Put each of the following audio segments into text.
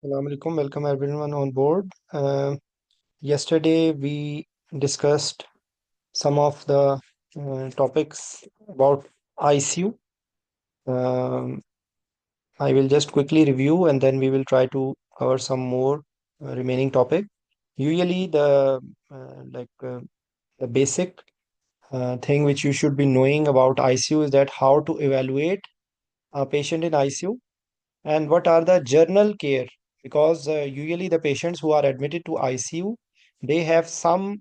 Assalamu alaikum. Welcome everyone on board. Yesterday we discussed some of the topics about ICU. Um, I will just quickly review and then we will try to cover some more remaining topic. Usually the basic thing which you should be knowing about ICU is that how to evaluate a patient in ICU and what are the journal care, because usually the patients who are admitted to ICU, they have some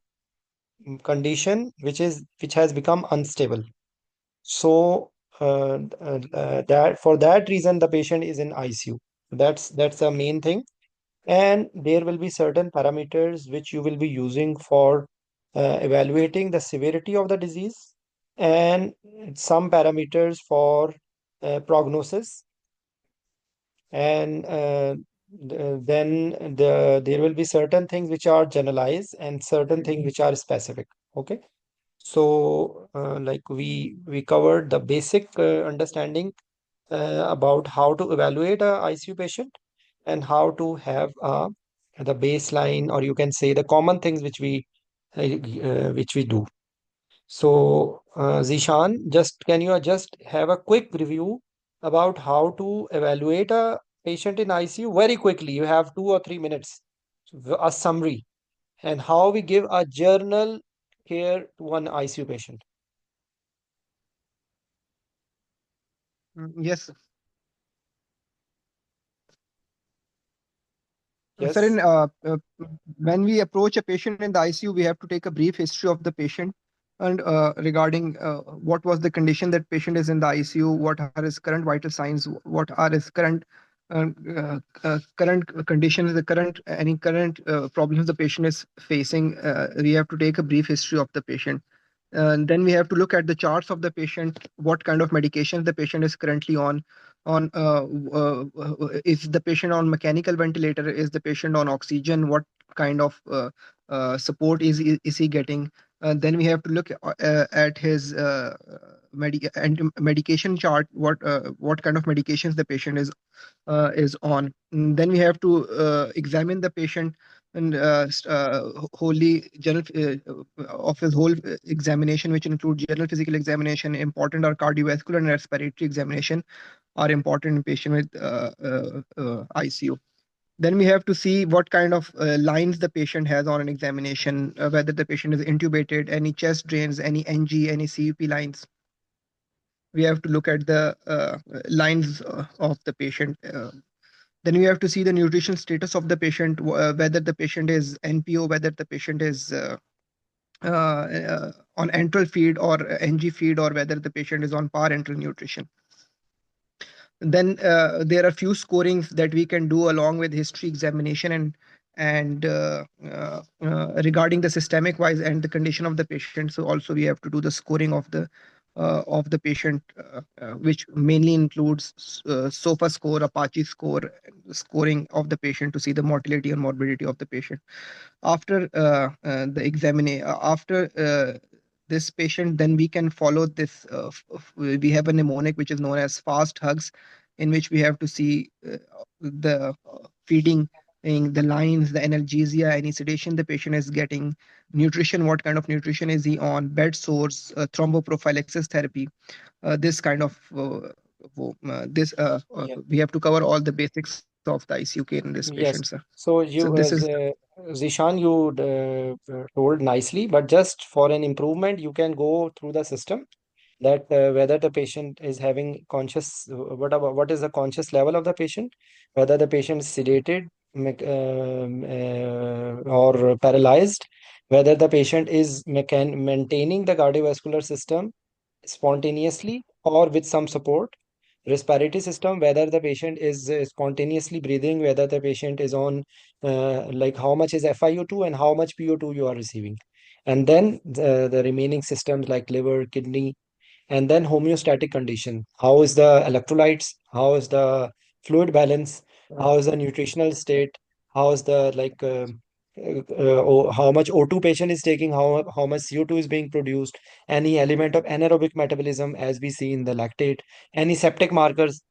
condition which has become unstable. So that for that reason the patient is in ICU. That's the main thing. And there will be certain parameters which you will be using for evaluating the severity of the disease, and some parameters for prognosis. And then there will be certain things which are generalized and certain things which are specific. Okay. So we covered the basic understanding about how to evaluate a ICU patient and how to have the baseline, or you can say the common things which we do. So, Zishan, just can you just have a quick review about how to evaluate a patient in ICU very quickly? You have 2 or 3 minutes, a summary, and how we give a journal care to one ICU patient. Yes, sir. Yes. When we approach a patient in the ICU, we have to take a brief history of the patient and regarding what was the condition that patient is in the ICU, what are his current vital signs, what are his current conditions, the current any current problems the patient is facing. We have to take a brief history of the patient. And then we have to look at the charts of the patient, what kind of medications the patient is currently on is the patient on mechanical ventilator, is the patient on oxygen, what kind of support is he getting. Then we have to look at his medication chart, what kind of medications the patient is on. Then we have to examine the patient and wholly general of his whole examination, which includes general physical examination. Important are cardiovascular and respiratory examination are important in patient with ICU. Then we have to see what kind of lines the patient has on an examination, whether the patient is intubated, any chest drains, any NG, any CUP lines. We have to look at the lines of the patient. Then we have to see the nutrition status of the patient, whether the patient is NPO, whether the patient is on enteral feed or NG feed, or whether the patient is on parenteral nutrition. Then there are few scorings that we can do along with history examination and regarding the systemic wise and the condition of the patient. So also we have to do the scoring of the patient, which mainly includes SOFA score, Apache score, scoring of the patient to see the mortality and morbidity of the patient. After after this patient, then we can follow this. We have a mnemonic which is known as fast hugs, in which we have to see the feeding, the lines, the analgesia, any sedation the patient is getting, nutrition, what kind of nutrition is he on, bed sores, thromboprophylaxis therapy, this kind of this Yeah. we have to cover all the basics of the ICU care in this patient, sir. Yes. So So this you, is Zishan, you told nicely, but just for an improvement, you can go through the system that whether the patient is having what is the conscious level of the patient, whether the patient is sedated, or paralyzed, whether the patient is maintaining the cardiovascular system spontaneously or with some support, respiratory system, whether the patient is spontaneously breathing, whether the patient is on like how much is FiO2 and how much PO2 you are receiving, and then the remaining systems like liver, kidney, and then homeostatic condition. How is the electrolytes? How is the fluid balance? How is the nutritional state? How is the how much O2 patient is taking? How much CO2 is being produced? Any element of anaerobic metabolism as we see in the lactate? Any septic markers?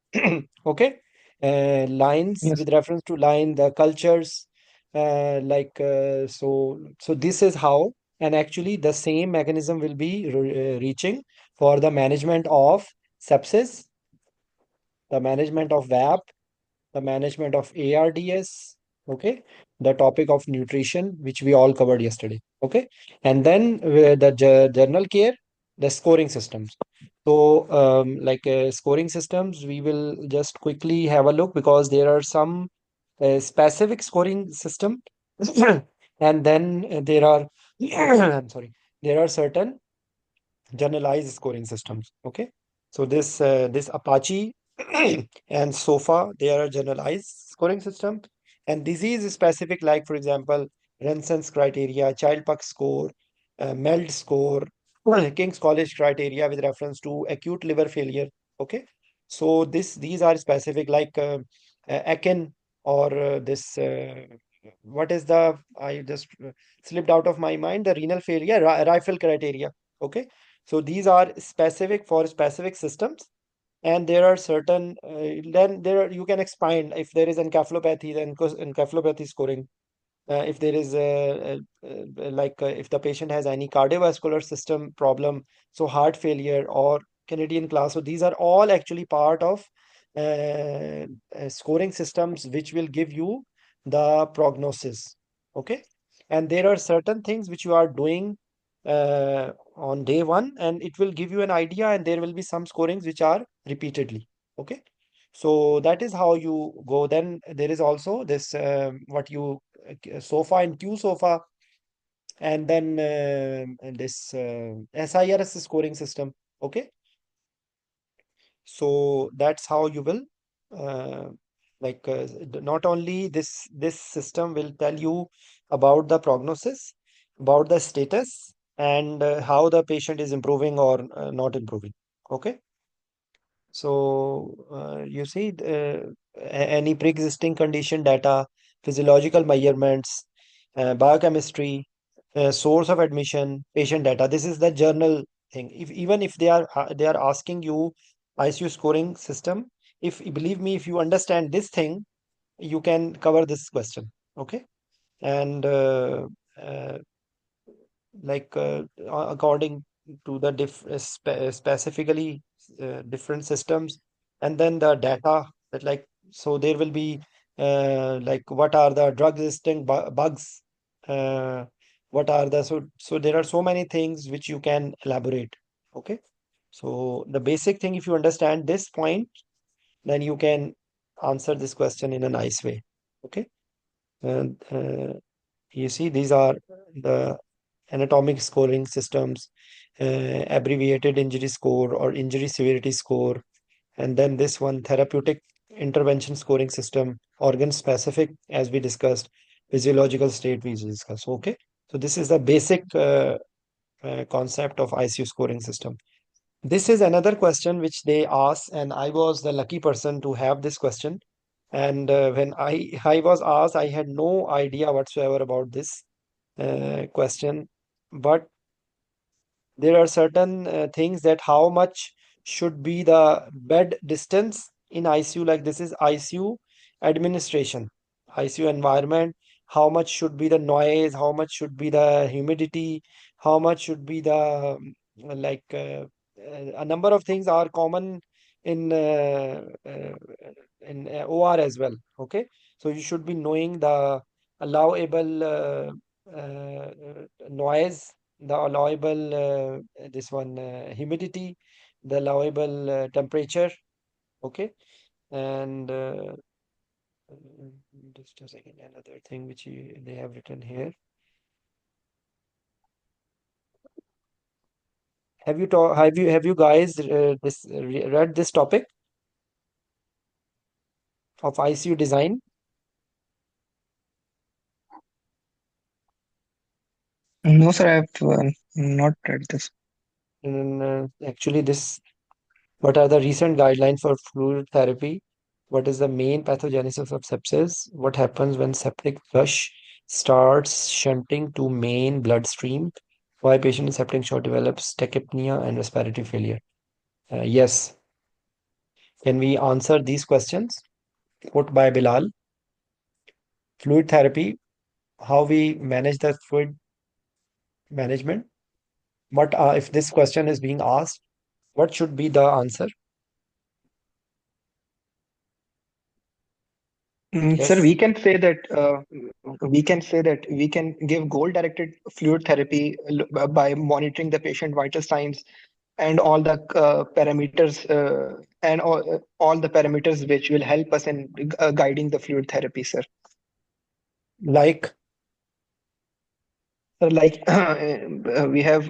Okay. lines Yes. with reference to line, the cultures, so this is how, and actually the same mechanism will be reaching for the management of sepsis, the management of VAP, the management of ARDS, okay, the topic of nutrition, which we all covered yesterday, okay, and then the journal care, the scoring systems. So, scoring systems, we will just quickly have a look because there are some specific scoring system, and then there are, I'm sorry, there are certain generalized scoring systems. Okay, so this Apache and SOFA, they are a generalized scoring system, and disease specific, like for example, Renson's criteria, Child Puck score, MELD score, King's College criteria with reference to acute liver failure. Okay, so these are specific, like Akin, or this what is the, I just slipped out of my mind, the renal failure rifle criteria. Okay, so these are specific for specific systems, and there are certain then there are, you can expand if there is encephalopathy, then encephalopathy scoring. If there is if the patient has any cardiovascular system problem, so heart failure or Canadian class, so these are all actually part of scoring systems which will give you the prognosis. Okay, and there are certain things which you are doing on day one, and it will give you an idea, and there will be some scorings which are repeatedly. Okay, so that is how you go. Then there is also this what you SOFA and Q SOFA, and then and this SIRS scoring system. Okay, so that's how you will uh, not only this system will tell you about the prognosis, about the status, and how the patient is improving or not improving. Okay. So, you see, any pre-existing condition data, physiological measurements, biochemistry, source of admission, patient data. This is the journal thing. If even if they are asking you ICU scoring system, if believe me, if you understand this thing, you can cover this question. Okay, and according to the specifically different systems, and then the data that, like, so there will be what are the drug resistant bugs, uh, what are the, so there are so many things which you can elaborate. Okay, so the basic thing, if you understand this point, then you can answer this question in a nice way. Okay, and you see, these are the anatomic scoring systems, abbreviated injury score or injury severity score, and then this one, therapeutic intervention scoring system, organ specific, as we discussed, physiological state we discussed. Okay, so this is the basic concept of ICU scoring system. This is another question which they ask, and I was the lucky person to have this question. And when I was asked, I had no idea whatsoever about this question, but there are certain things, that how much should be the bed distance in ICU, like this is ICU administration, ICU environment, how much should be the noise, how much should be the humidity, how much should be the like a number of things are common in OR as well. Okay, so you should be knowing the allowable noise, the allowable this one humidity, the allowable temperature. Okay, and just a second, another thing which they have written here. Have you guys read this topic of ICU design? No, sir, I've not read this. And actually, this, what are the recent guidelines for fluid therapy? What is the main pathogenesis of sepsis? What happens when septic flush starts shunting to main bloodstream? Why patient in septic shock develops tachypnea and respiratory failure? Yes. Can we answer these questions? put by Bilal. Fluid therapy, how we manage the fluid management. But if this question is being asked, what should be the answer? Sir, Yes, we can say that we can give goal-directed fluid therapy by monitoring the patient vital signs and all the parameters and all the parameters which will help us in guiding the fluid therapy, sir. like So like we have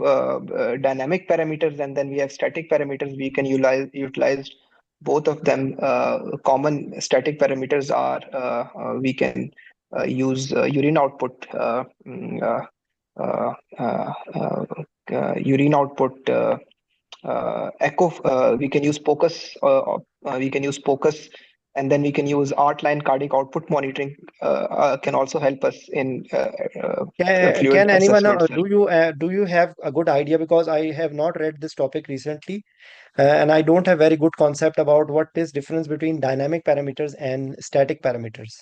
dynamic parameters and then we have static parameters. We can utilize both of them. Common static parameters are we can use urine output, uh, uh, uh, urine output, echo. We can use POCUS. We can use POCUS, and then we can use art-line cardiac output monitoring. Can also help us in fluid can anyone assessment, sir. do you have a good idea, because I have not read this topic recently, and I don't have very good concept about what is difference between dynamic parameters and static parameters.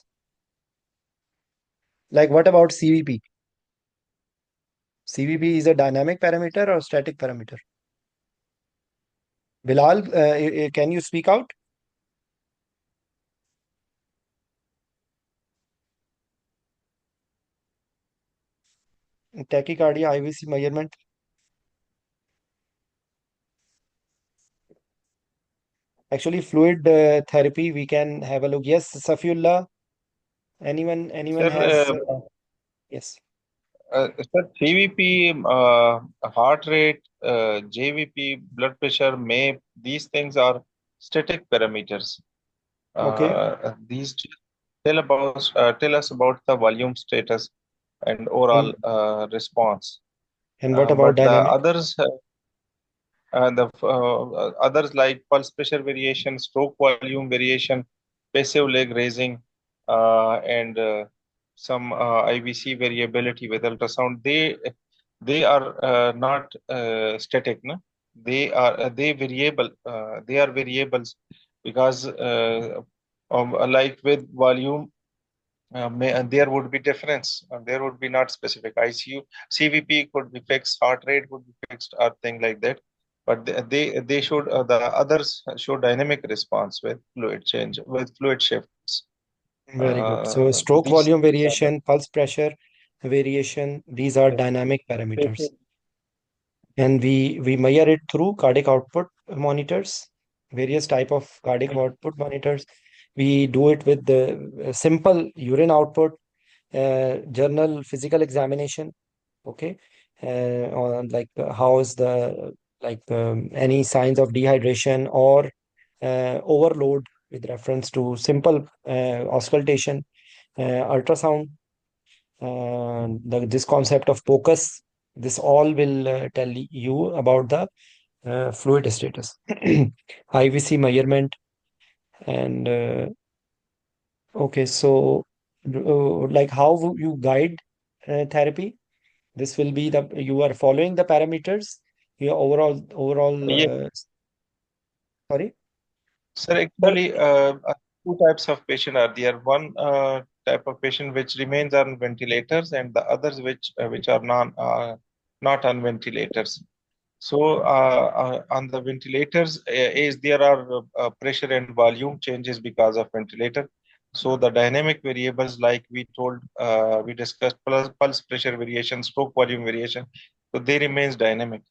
Like what about CVP? CVP is a dynamic parameter or static parameter? Bilal, can you speak out? Tachycardia, IVC measurement. Actually, fluid therapy, we can have a look. Yes, Safiullah, anyone Sir, has yes. sir, CVP, heart rate, JVP, blood pressure, MAPE, these things are static parameters. Okay. These tell us about the volume status and overall And response. what about But the dynamic? others like pulse pressure variation, stroke volume variation, passive leg raising, and some IVC variability with ultrasound. They are not static, no? They variable. They are variables because like with volume there would be difference. There would be not specific. ICU, CVP could be fixed, heart rate could be fixed, or thing like that. But they should the others show dynamic response with fluid change with fluid shifts. Very good. So stroke volume These are the variation, pulse pressure variation, these are yes, dynamic parameters. patient. And we measure it through cardiac output monitors, various type of cardiac output monitors. We do it with the simple urine output, journal physical examination. Okay. On like how is the like any signs of dehydration or overload with reference to simple auscultation, ultrasound, this concept of POCUS. This all will tell you about the fluid status, IVC measurement, and okay. So, like how you guide therapy? This will be the you are following the parameters. Your overall. Yes, Sorry. sir. Sir. Actually, two types of patient are there. One type of patient which remains on ventilators, and the others which are not on ventilators. So on the ventilators, is there are pressure and volume changes because of ventilator. So the dynamic variables, like we discussed pulse pressure variation, stroke volume variation. So they remains dynamic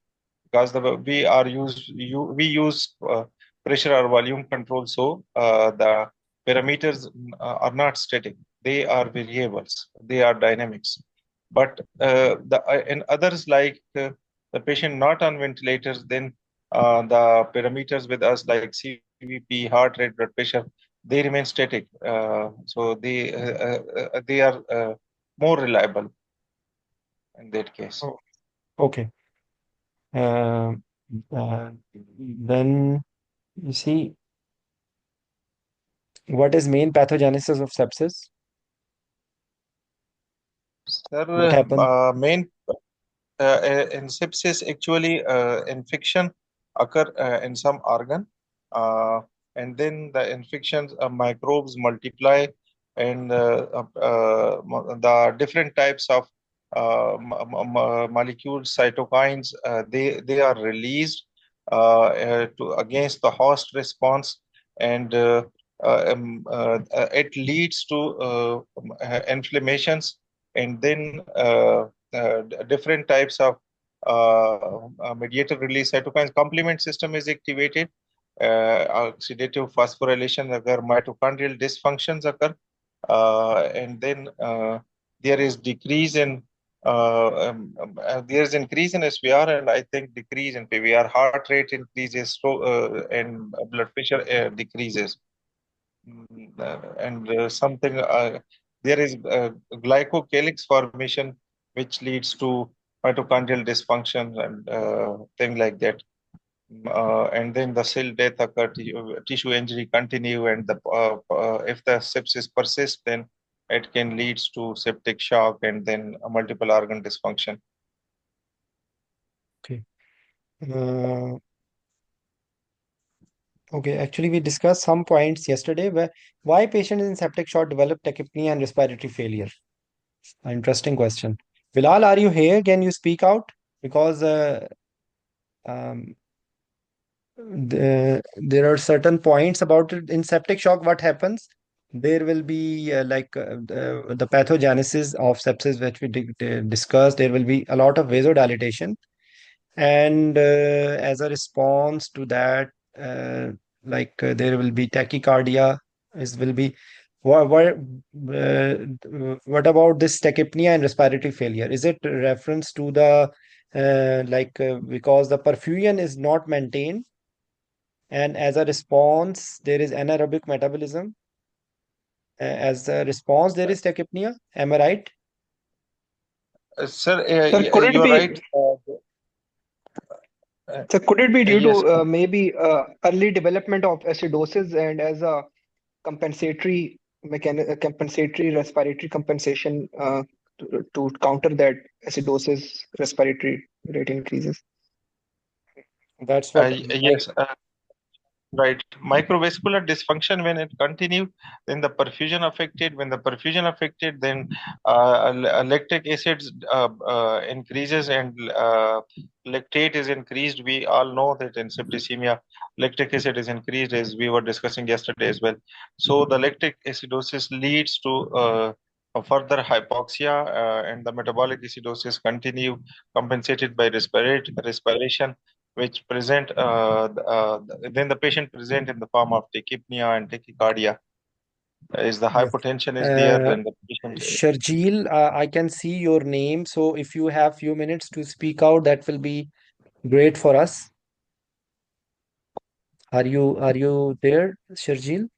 because we use pressure or volume control. So the parameters are not static; they are variables. They are dynamics. But the in others like the patient not on ventilators, then the parameters with us like CVP, heart rate, blood pressure, they remain static. So they are more reliable in that case. Oh, okay. Uh, then you see what is main pathogenesis of sepsis? What Sir, happens? main in sepsis, actually, infection occur in some organ. Uh, and then the infections microbes multiply, and the different types of molecules, cytokines, they are released to against the host response, and it leads to inflammations, and then different types of mediator release cytokines. Complement system is activated. Oxidative phosphorylation occur, mitochondrial dysfunctions occur, and then there is decrease in there is increase in SVR, and I think decrease in PVR. Heart rate increases, and blood pressure decreases. And something there is glycocalyx formation, which leads to mitochondrial dysfunction and thing like that. And then the cell death occur, tissue injury continue, and if the sepsis persists, then it can leads to septic shock and then a multiple organ dysfunction. Okay. Uh, okay. Actually, we discussed some points yesterday where why patients in septic shock develop tachypnea and respiratory failure. Interesting question. Bilal, are you here? Can you speak out? Because um, there are certain points about it. In septic shock, what happens? There will be the pathogenesis of sepsis, which we discussed. There will be a lot of vasodilatation, and as a response to that, there will be tachycardia. Is will be what about this tachypnea and respiratory failure? Is it reference to the because the perfusion is not maintained, and as a response there is anaerobic metabolism. As a response there is tachypnea. Am I right? Sir, Sir, could it you're be right. sir, could it be due to Yes. maybe early development of acidosis and as a compensatory respiratory compensation to counter that acidosis respiratory rate increases? That's what I Yes. Right. Microvascular dysfunction, when it continued, then the perfusion affected. When the perfusion affected, then lactic acids increases, and lactate is increased. We all know that in septicemia, lactic acid is increased, as we were discussing yesterday as well. So the lactic acidosis leads to a further hypoxia, and the metabolic acidosis continue, compensated by respiration, which present then the patient present in the form of tachypnea and tachycardia. Is the Yes. hypotension is there, uh, then the patient. Sharjeel, I can see your name, so if you have few minutes to speak out, that will be great for us. Are you there, Sharjeel?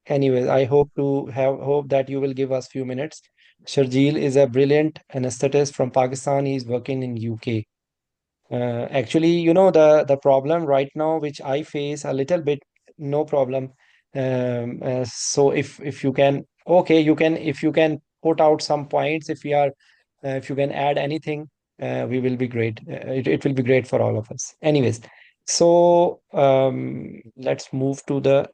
Anyways, I hope that you will give us few minutes. Sharjeel is a brilliant anesthetist from Pakistan. He's working in UK. Actually, the problem right now, which I face a little bit, no problem. So if you can, okay, you can if you can put out some points, if you can add anything, we will be great. It will be great for all of us. Anyways, so let's move to the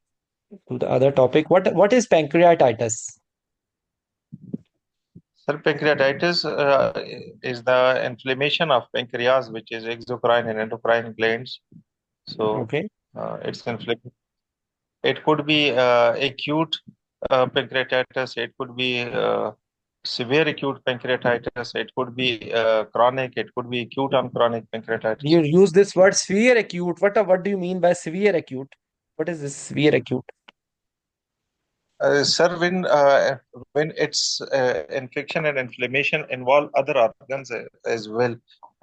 other topic. What is pancreatitis? Sir, pancreatitis is the inflammation of pancreas, which is exocrine and endocrine glands. So Okay. it's inflammation. It could be acute pancreatitis. It could be severe acute pancreatitis. It could be chronic. It could be acute on chronic pancreatitis. You use this word severe acute. What do you mean by severe acute? What is this severe acute? Sir, when its infection and inflammation involve other organs as well,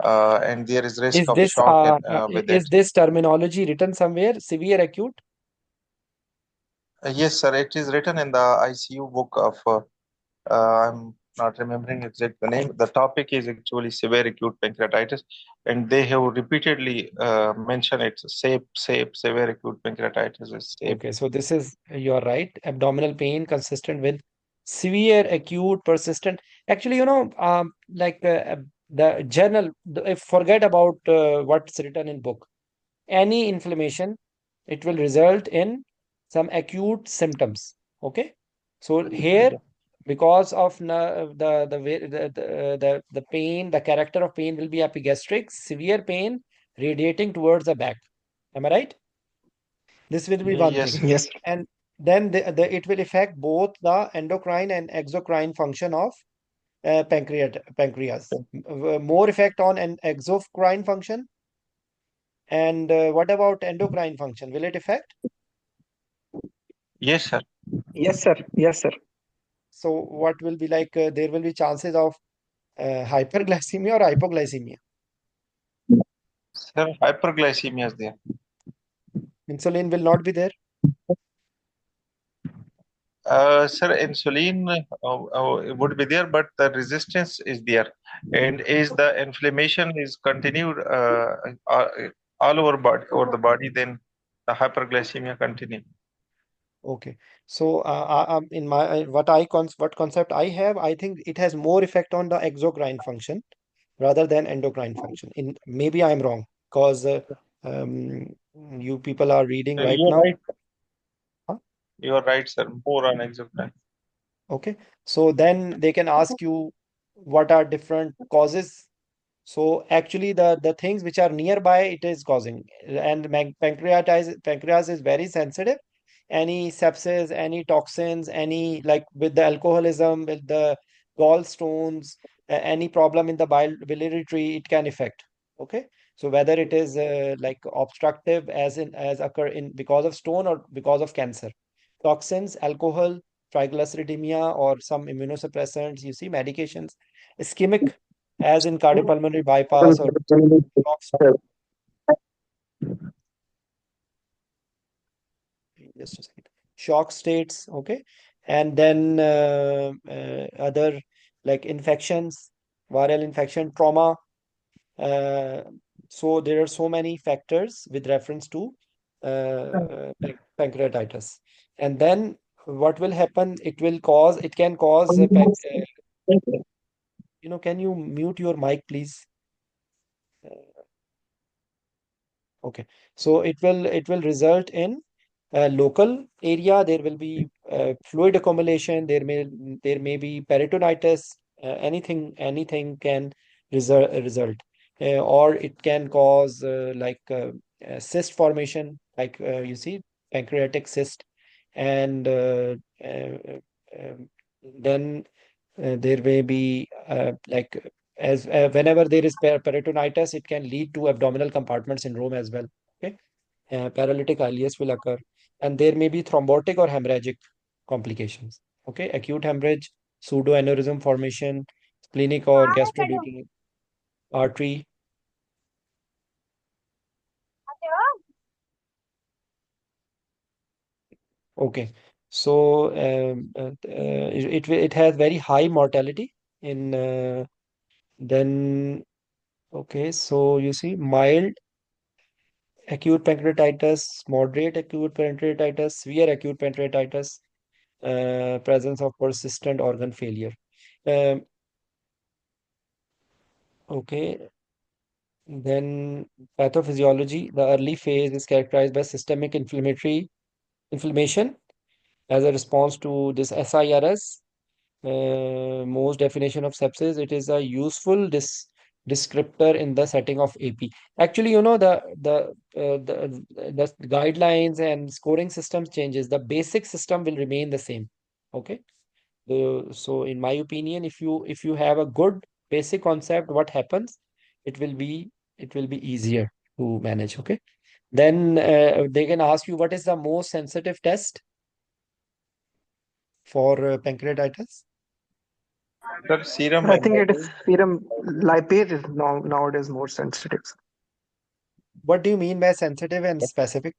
and there is risk Is of this shock with it. terminology written somewhere? Severe acute? Yes, sir, it is written in the ICU book of. I'm not remembering exact the name. The topic is actually severe acute pancreatitis, and they have repeatedly mentioned it. SAPE, severe acute pancreatitis is SAPE. Okay, so this is, you're right. Abdominal pain consistent with severe acute persistent. Actually, the journal, if forget about what's written in book, any inflammation, it will result in some acute symptoms. Okay, so here, Yeah. because of the pain, the character of pain will be epigastric, severe pain radiating towards the back. Am I right? This will be one Yes, thing. sir. Yes. And then it will affect both the endocrine and exocrine function of pancreas. More effect on an exocrine function. And what about endocrine function? Will it affect? Yes, sir. Yes, sir. Yes, sir. So what will be like? There will be chances of hyperglycemia or hypoglycemia. Sir, hyperglycemia is there. Insulin will not be there. Sir, insulin would be there, but the resistance is there, and is the inflammation is continued uh, all over the body, then the hyperglycemia continue. Okay. So in my what concept I have, I think it has more effect on the exocrine function rather than endocrine function. In maybe I'm wrong because um, you people are reading right You're now. right. Huh? You're right, sir. More on exocrine. Okay. So then they can ask you what are different causes. So actually, the things which are nearby, it is causing, and pancreas is very sensitive. Any sepsis, any toxins, any like with the alcoholism, with the gallstones, any problem in the biliary tree, it can affect. Okay, so whether it is like obstructive, as occur in because of stone or because of cancer, toxins, alcohol, triglyceridemia, or some immunosuppressants. You see medications, ischemic as in cardiopulmonary bypass or shock, just a second, shock states, okay, and then other like infections, viral infection, trauma. Uh, so there are so many factors with reference to pancreatitis, and then what will happen? It can cause can you mute your mic, please? Okay, so it will result in a local area. There will be fluid accumulation. There may be peritonitis. Anything can result, or it can cause cyst formation, like you see pancreatic cyst, and um, then there may be like as whenever there is peritonitis, it can lead to abdominal compartment syndrome as well. Okay, paralytic ileus will occur, and there may be thrombotic or hemorrhagic complications. Okay, acute hemorrhage, pseudoaneurysm formation, splenic or gastroduodenal artery. Okay, so it has very high mortality in then. Okay, so you see mild acute pancreatitis, moderate acute pancreatitis, severe acute pancreatitis, presence of persistent organ failure. Um, okay, then pathophysiology. The early phase is characterized by systemic inflammation as a response to this SIRS. Most definition of sepsis, it is a useful descriptor in the setting of AP. Actually, the guidelines and scoring systems changes. The basic system will remain the same. Okay. So in my opinion, if you have a good basic concept, what happens, it will be it will be easier to manage. Okay. Then they can ask you what is the most sensitive test for pancreatitis. Sir, serum I think it is amyloid. serum lipase is now nowadays more sensitive. What do you mean by sensitive and specific?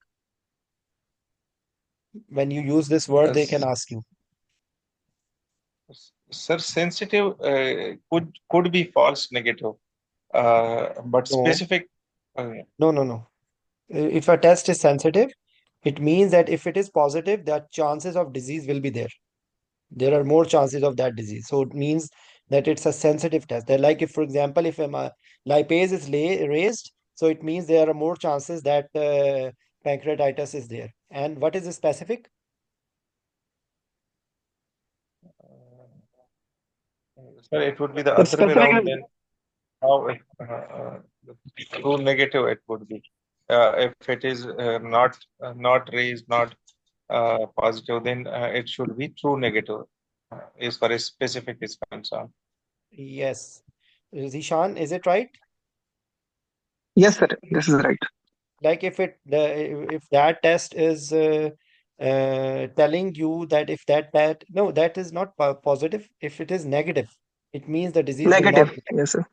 When you use this Uh, word, they can s- ask you. Sir, sensitive could be false negative, but No, specific. Uh, no, no, no. If a test is sensitive, it means that if it is positive, the chances of disease will be there. There are more chances of that disease. So it means that it's a sensitive test. That like if, for example, if lipase is raised, so it means there are more chances that pancreatitis is there. And what is the specific? Sir, it would be the The other way specific around. is Then how true negative it would be. If it is not raised, not positive, then it should be true negative as far as specific is concerned. Yes. Zishan, is it right? yes, sir. This is right. Like if that test is telling you that if that no, that is not positive. If it is negative, it means the disease will not Negative. be. Yes, sir.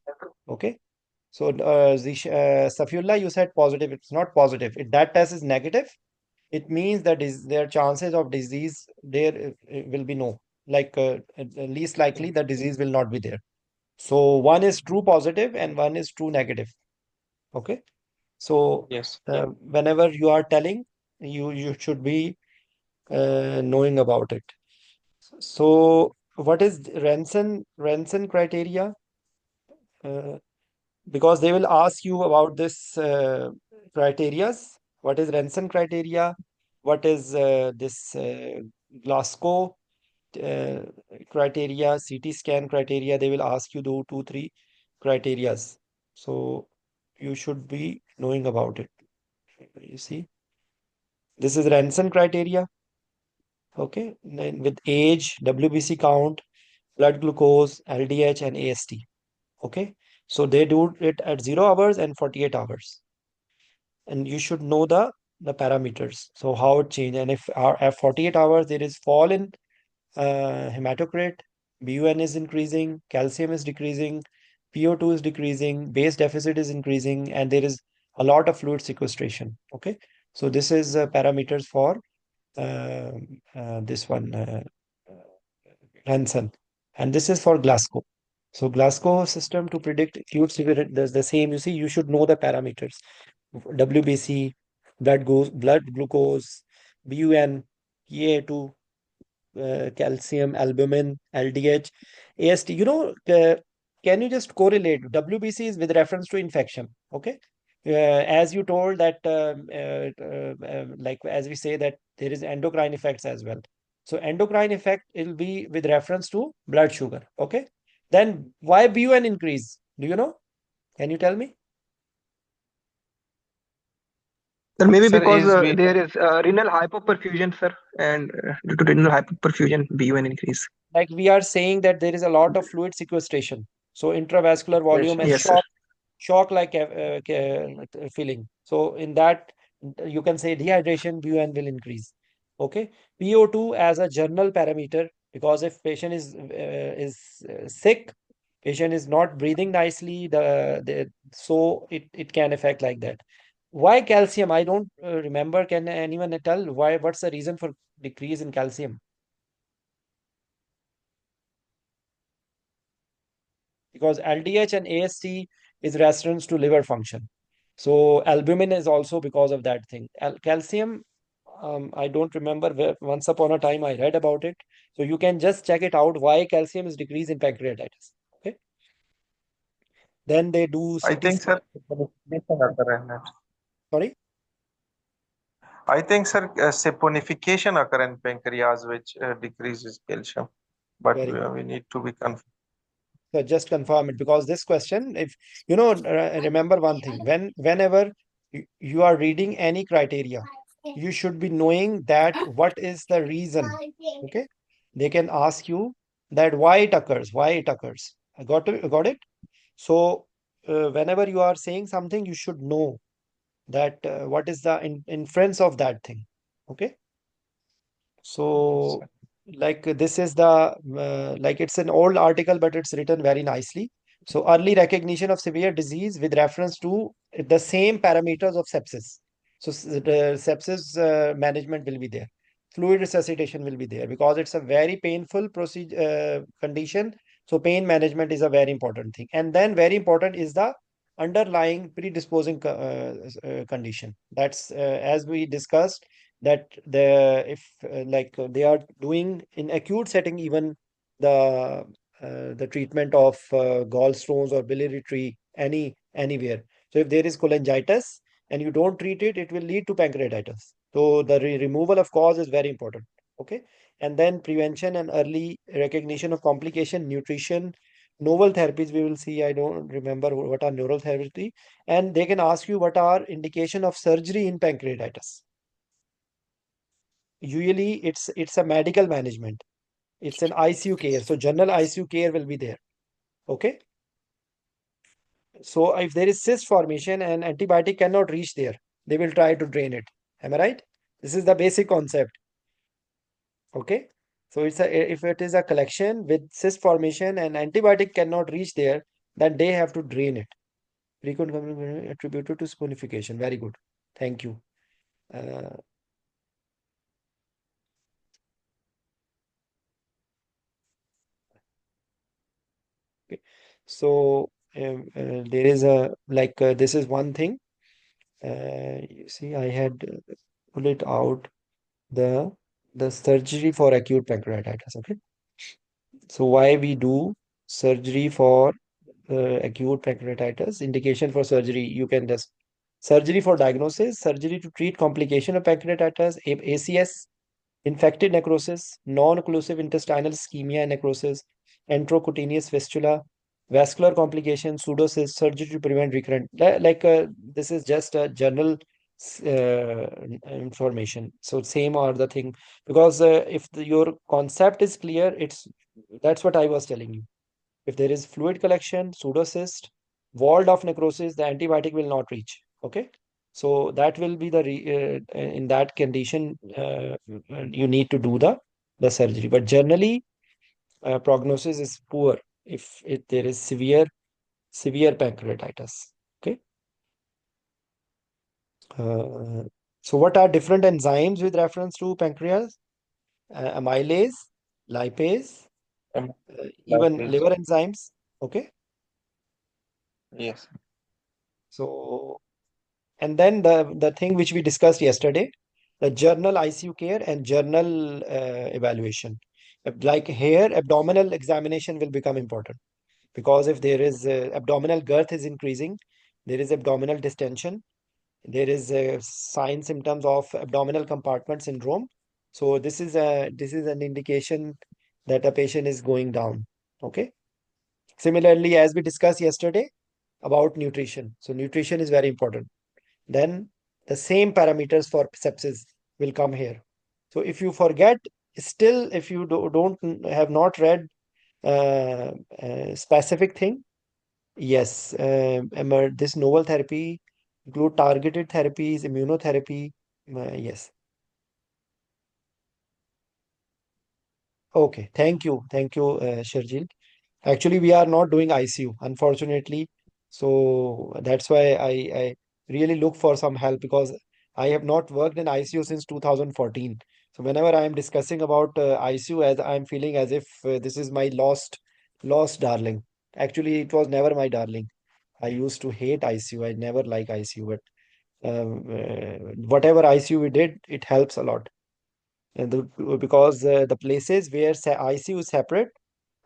Okay. So Safiullah, you said positive. It's not positive. If that test is negative, it means that is their chances of disease there will be no. Like at least likely the disease will not be there. So one is true positive and one is true negative. Okay. So Yes. whenever you are telling, you should be knowing about it. So what is Ranson criteria? Uh, because they will ask you about this criterias. What is Ranson criteria? What is this Glasgow uh, criteria, CT scan criteria? They will ask you the two, three criterias. So you should be knowing about it. You see, this is Ranson criteria. Okay, then with age, WBC count, blood glucose, LDH, and AST. Okay, so they do it at 0 hours and 48 hours, and you should know the parameters. So how it change, and if at 48 hours there is fall in hematocrit, BUN is increasing, calcium is decreasing, PO2 is decreasing, base deficit is increasing, and there is a lot of fluid sequestration. Okay, so this is parameters for this one. Hansen, and this is for Glasgow. So Glasgow system to predict acute severe, does the same. You see, you should know the parameters. WBC, blood glucose, BUN, PA2, calcium, albumin, LDH, AST. Can you just correlate? WBC is with reference to infection. Okay. As you told that, like as we say that there is endocrine effects as well. So endocrine effect will be with reference to blood sugar. Okay. Then why BUN increase? Do you know? Can you tell me? Sir, maybe Sir, because is we there is renal hypoperfusion, sir, and due to renal hypoperfusion, BUN increase. Like we are saying that there is a lot of fluid sequestration. So intravascular volume and Yes, sir. shock like feeling. So in that you can say dehydration, BUN will increase. Okay, PO2 as a general parameter, because if patient is sick, patient is not breathing nicely, so it can affect like that. Why calcium? I don't remember. Can anyone tell why? What's the reason for decrease in calcium? Because LDH and AST is reference to liver function. So albumin is also because of that thing. Calcium, I don't remember where, once upon a time I read about it. So you can just check it out why calcium is decreased in pancreatitis. Okay. Then they do I CT think, scan. sir, saponification occur in it. Sorry. I think, sir, saponification occur in pancreas, which decreases calcium. But Very good. we need to be confirmed. So just confirm it, because this question, if remember one thing, whenever you are reading any criteria, you should be knowing that what is the reason. Okay, they can ask you that why it occurs. Got it. So whenever you are saying something, you should know that what is the inference of that thing. Okay. Yes, So, sir. like this is the like it's an old article, but it's written very nicely. So, early recognition of severe disease with reference to the same parameters of sepsis. So, the sepsis management will be there. Fluid resuscitation will be there because it's a very painful procedure condition. So, pain management is a very important thing. And then, very important is the underlying predisposing condition. That's as we discussed that if they are doing in acute setting, even the the treatment of gallstones or biliary tree anywhere. So if there is cholangitis and you don't treat it, it will lead to pancreatitis. So the removal of cause is very important. Okay. And then prevention and early recognition of complication, nutrition, novel therapies we will see. I don't remember what are neural therapy. And they can ask you what are indication of surgery in pancreatitis. Usually it's a medical management. It's an ICU care. So general ICU care will be there. Okay. So if there is cyst formation and antibiotic cannot reach there, they will try to drain it. Am I right? This is the basic concept. Okay. So if it is a collection with cyst formation and antibiotic cannot reach there, then they have to drain it. Frequent communication attributed to sponification. Very good. Thank you. Uh, okay. So there is a like this is one thing. You see, I had pull it out the the surgery for acute pancreatitis. Okay. So why we do surgery for acute pancreatitis? Indication for surgery, you can just surgery for diagnosis, surgery to treat complication of pancreatitis, ACS, infected necrosis, non-occlusive intestinal ischemia and necrosis, enterocutaneous fistula, vascular complications, pseudocyst, surgery to prevent recurrent. This is just a general information. So same are the thing because if your concept is clear, it's that's what I was telling you. If there is fluid collection, pseudocyst, walled off necrosis, the antibiotic will not reach. Okay. So that will be in that condition, you need to do the surgery. But generally, prognosis is poor if there is severe pancreatitis. Okay. Uh, so what are different enzymes with reference to pancreas? Amylase, lipase, Um, like even this. liver enzymes. Okay. Yes. So and then the thing which we discussed yesterday, the journal ICU care and journal evaluation. Like here, abdominal examination will become important because if there is abdominal girth is increasing, there is abdominal distension, there is sign symptoms of abdominal compartment syndrome. So this is an indication that a patient is going down. Okay. Similarly, as we discussed yesterday about nutrition. So nutrition is very important. Then the same parameters for sepsis will come here. So if you forget, still, if you don't have not read specific thing, yes, this novel therapy include targeted therapies, immunotherapy. Yes. Okay. Thank you, Sharjil. Actually, we are not doing ICU, unfortunately. So that's why I really look for some help because I have not worked in ICU since 2014. So whenever I am discussing about ICU, as I'm feeling as if this is my lost darling. Actually, it was never my darling. I used to hate ICU. I never like ICU, but whatever ICU we did, it helps a lot. Because the places where ICU is separate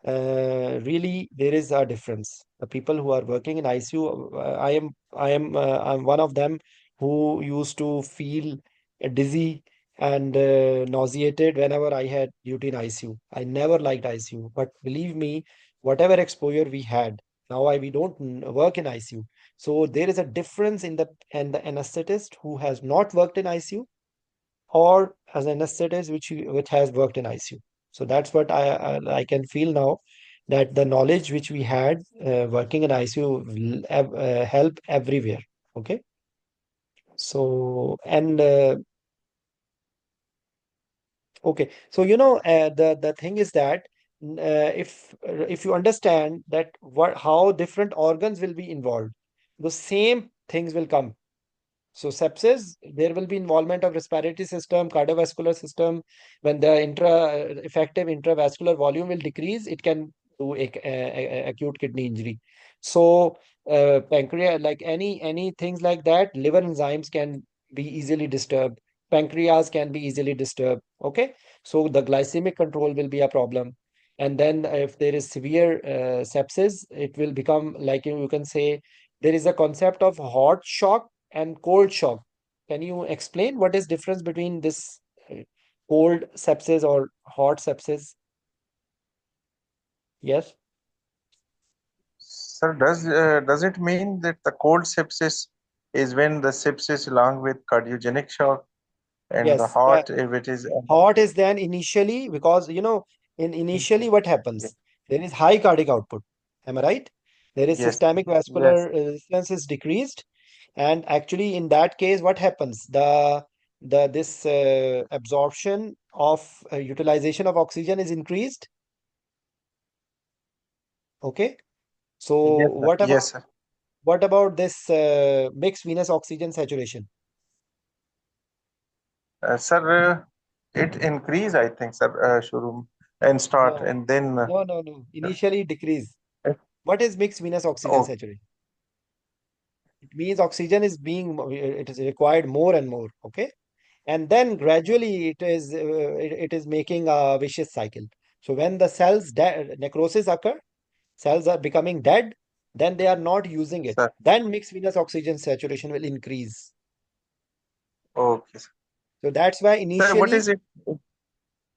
really there is a difference. The people who are working in ICU, I'm one of them who used to feel dizzy and nauseated whenever I had duty in ICU. I never liked ICU, but believe me, whatever exposure we had, now we don't work in ICU. So there is a difference in the anesthetist who has not worked in ICU or as an anesthetist which has worked in ICU. So that's what I can feel now that the knowledge which we had working in ICU will help everywhere. Okay. So and okay. So the thing is that if you understand that what how different organs will be involved, the same things will come. So sepsis, there will be involvement of respiratory system, cardiovascular system. When the effective intravascular volume will decrease, it can do acute kidney injury. So pancreas, like any things like that, liver enzymes can be easily disturbed. Pancreas can be easily disturbed. Okay, so the glycemic control will be a problem. And then if there is severe sepsis, it will become like you can say there is a concept of hot shock and cold shock. Can you explain what is difference between this uh, cold sepsis or hot sepsis? Yes. Sir, does it mean that the cold sepsis is when the sepsis along with cardiogenic shock, and the Yes. hot if it is Hot is then initially because in initially what happens? There is high cardiac output. Am I right? There is yes, systemic yes, vascular resistance is decreased, and actually in that case, what happens? The this absorption of utilization of oxygen is increased. Okay. So yes, sir. Yes, sir. what about this mixed venous oxygen saturation? Sir, it increase, I think, sir, showroom and start, No, and then no. Initially decrease. uh, What is mixed venous oxygen oh, saturation? It means oxygen is being it is required more and more. Okay, and then gradually it is making a vicious cycle. So when the necrosis occur, cells are becoming dead, then they are not using it. sir, Then mixed venous oxygen saturation will increase. okay, sir. So that's why Sir, what initially, is it?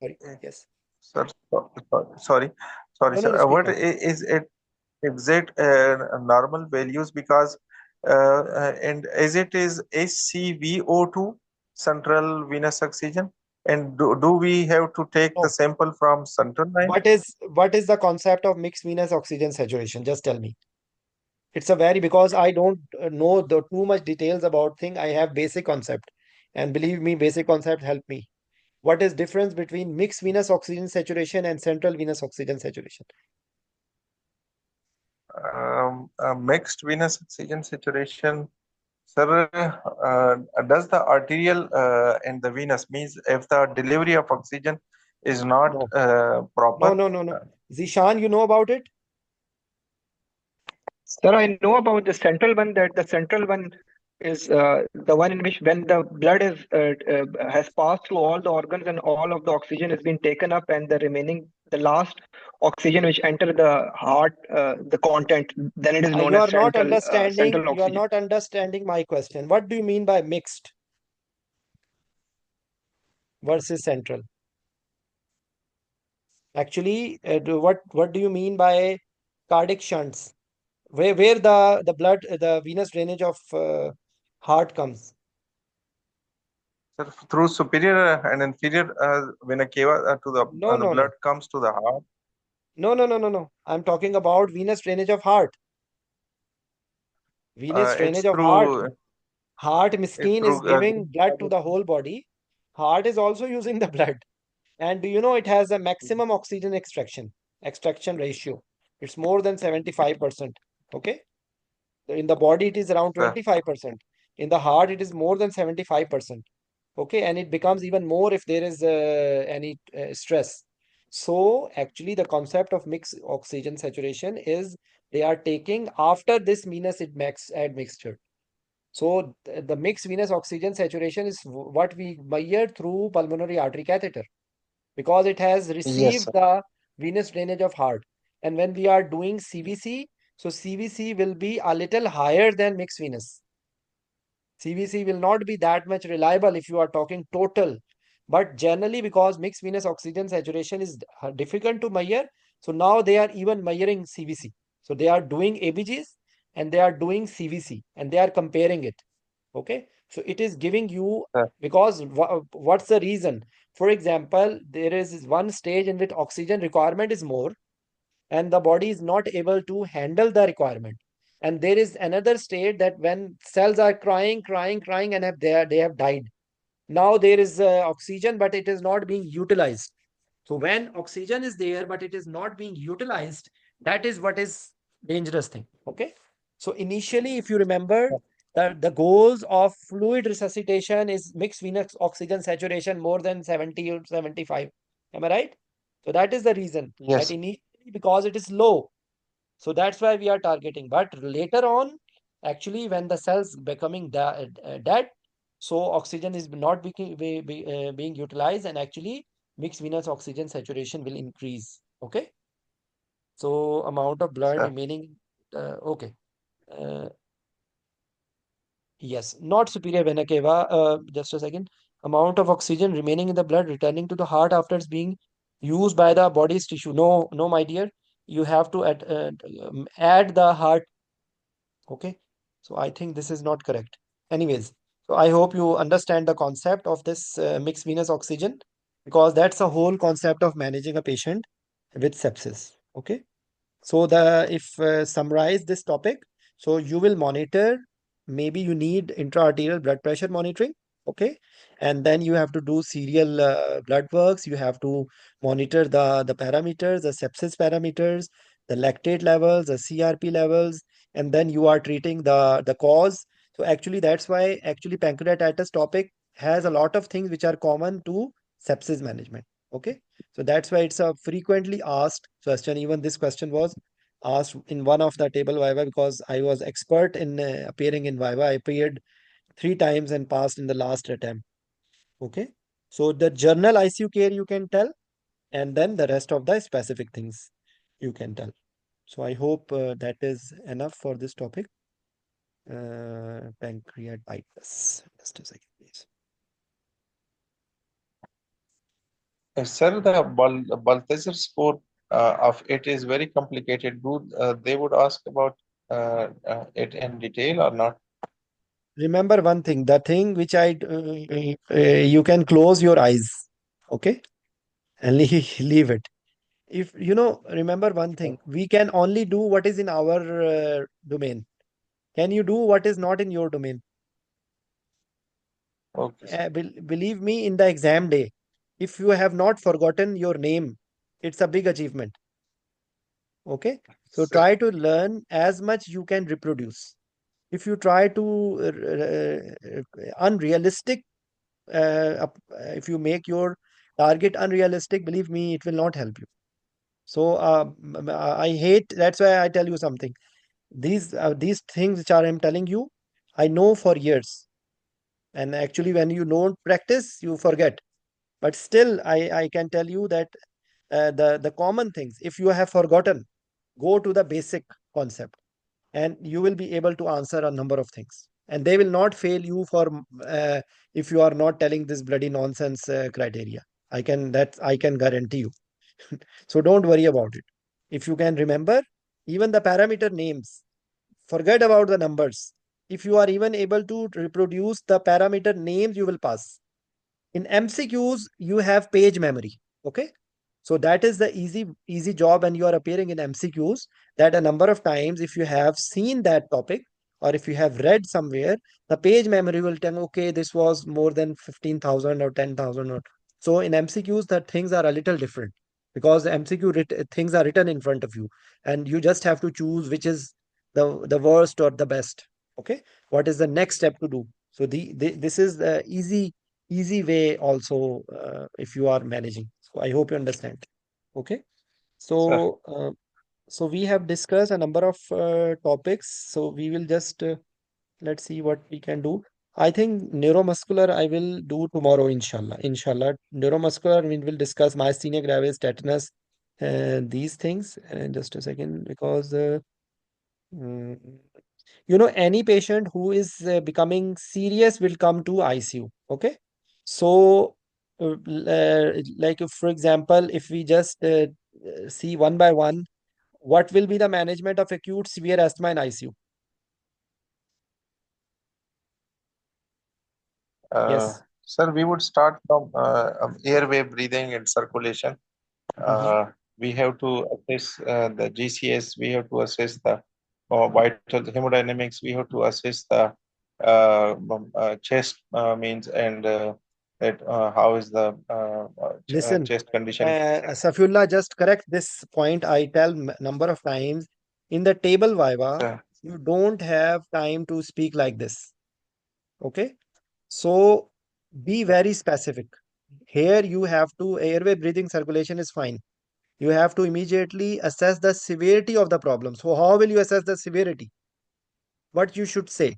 sorry, uh, yes, Sir, sorry, sorry, no, sir. speak What out. is it exact normal values? Because and as it is HCVO2, central venous oxygen, and do we have to take the No, sample from central line? what is the concept of mixed venous oxygen saturation? Just tell me. It's a very because I don't know the too much details about thing. I have basic concept, and believe me, basic concept help me. What is difference between mixed venous oxygen saturation and central venous oxygen saturation? Mixed venous oxygen saturation. Sir, does the arterial and the venous means if the delivery of oxygen is not No, proper? no. Zishan, you know about it? Sir, I know about the central one, that the central one is the one in which when the blood is has passed through all the organs and all of the oxygen has been taken up, and the remaining, the last oxygen which enter the heart, the content, then it is known You as are not understanding. central You are oxygen. not understanding my question. What do you mean by mixed versus central? Actually, what do you mean by cardiac shunts? Where the blood, the venous drainage of heart comes? Sir, through superior and inferior vena cava to No, the no, blood no. comes to the heart. No. I'm talking about venous drainage of heart. Venous It's drainage of heart. Heart it's miskin is through giving blood to the whole body. Heart is also using the blood. And do you know it has a maximum oxygen extraction ratio? It's more than 75%. Okay. In the body, it is around sir. 25%. In the heart, it is more than 75%. Okay. And it becomes even more if there is any stress. So, actually, the concept of mixed oxygen saturation is they are taking after this venous admixture. So, the mixed venous oxygen saturation is what we measure through pulmonary artery catheter because it has Yes, received sir. the venous drainage of heart. And when we are doing CVC, so CVC will be a little higher than mixed venous. CVC will not be that much reliable if you are talking total. But generally, because mixed venous oxygen saturation is difficult to measure, so now they are even measuring CVC. So they are doing ABGs and they are doing CVC and they are comparing it. Okay. So it is giving you Sir. because what's the reason? For example, there is one stage in which oxygen requirement is more and the body is not able to handle the requirement. And there is another state that when cells are crying, and they have died. Now there is oxygen, but it is not being utilized. So when oxygen is there, but it is not being utilized, that is what is dangerous thing. Okay. So initially, if you remember, the goals of fluid resuscitation is mixed venous oxygen saturation more than 70 or 75. Am I right? So that is the reason that Yes, initially because it is low. So that's why we are targeting. But later on, actually, when the cells becoming dead, so oxygen is not being utilized, and actually mixed venous oxygen saturation will increase. Okay. So amount of blood Sir, remaining. Okay. Uh, yes, not superior vena cava. Just a second. Amount of oxygen remaining in the blood returning to the heart after it's being used by the body's tissue. No, no, my dear. You have to add the heart. Okay. So I think this is not correct. Anyways, so I hope you understand the concept of this mixed venous oxygen, because that's the whole concept of managing a patient with sepsis. Okay. So the if summarize this topic, so you will monitor, maybe you need intra-arterial blood pressure monitoring, okay, and then you have to do serial blood works. You have to monitor the parameters, the sepsis parameters, the lactate levels, the CRP levels, and then you are treating the cause. So actually, that's why actually pancreatitis topic has a lot of things which are common to sepsis management. Okay, so that's why it's a frequently asked question. Even this question was asked in one of the table viva, because I was expert in appearing in viva. I appeared 3 times and passed in the last attempt. Okay. So the journal ICU care you can tell, and then the rest of the specific things you can tell. So I hope that is enough for this topic. Pancreatitis. Just a second, please. sir, the Balthazar score of it is very complicated. Do they would ask about it in detail or not? Remember one thing, the thing which you can close your eyes, okay, and leave it. If you know, remember one thing, we can only do what is in our domain. Can you do what is not in your domain? Okay, sir. Believe me, in the exam day, if you have not forgotten your name, it's a big achievement. Okay, so Sir, try to learn as much you can reproduce. If you try to unrealistic, if you make your target unrealistic, believe me, it will not help you. So I hate. That's why I tell you something. These things which are I'm telling you, I know for years. And actually, when you don't practice, you forget. But still, I can tell you that the common things, if you have forgotten, go to the basic concept, and you will be able to answer a number of things. And they will not fail you for if you are not telling this bloody nonsense criteria. I can guarantee you. So don't worry about it. If you can remember even the parameter names, forget about the numbers. If you are even able to reproduce the parameter names, you will pass. In MCQs, you have page memory. Okay. So that is the easy job, and you are appearing in MCQs, that a number of times, if you have seen that topic or if you have read somewhere, the page memory will tell, okay, this was more than 15,000 or 10,000. Or so in MCQs, the things are a little different, because the things are written in front of you, and you just have to choose which is the worst or the best. Okay. What is the next step to do? So this is the easy way also, if you are managing. So I hope you understand. Okay. sir. So we have discussed a number of topics. So we will just let's see what we can do. I think neuromuscular I will do tomorrow, inshallah. Inshallah, neuromuscular we will discuss myasthenia gravis, tetanus, these things. Just a second, because mm, any patient who is becoming serious will come to ICU. Okay. So, like if, for example, if we just see one by one, what will be the management of acute severe asthma in ICU? Yes. Sir, we would start from airway breathing and circulation. Hmm. Uh, we have to assess the GCS, we have to assess the vital hemodynamics, we have to assess the chest means and that how is the Listen, chest condition. Safullah, just correct this point. I tell number of times in the table viva, Sir, you don't have time to speak like this. Okay. So be very specific. Here you have to, airway breathing circulation is fine. You have to immediately assess the severity of the problem. So how will you assess the severity? What you should say?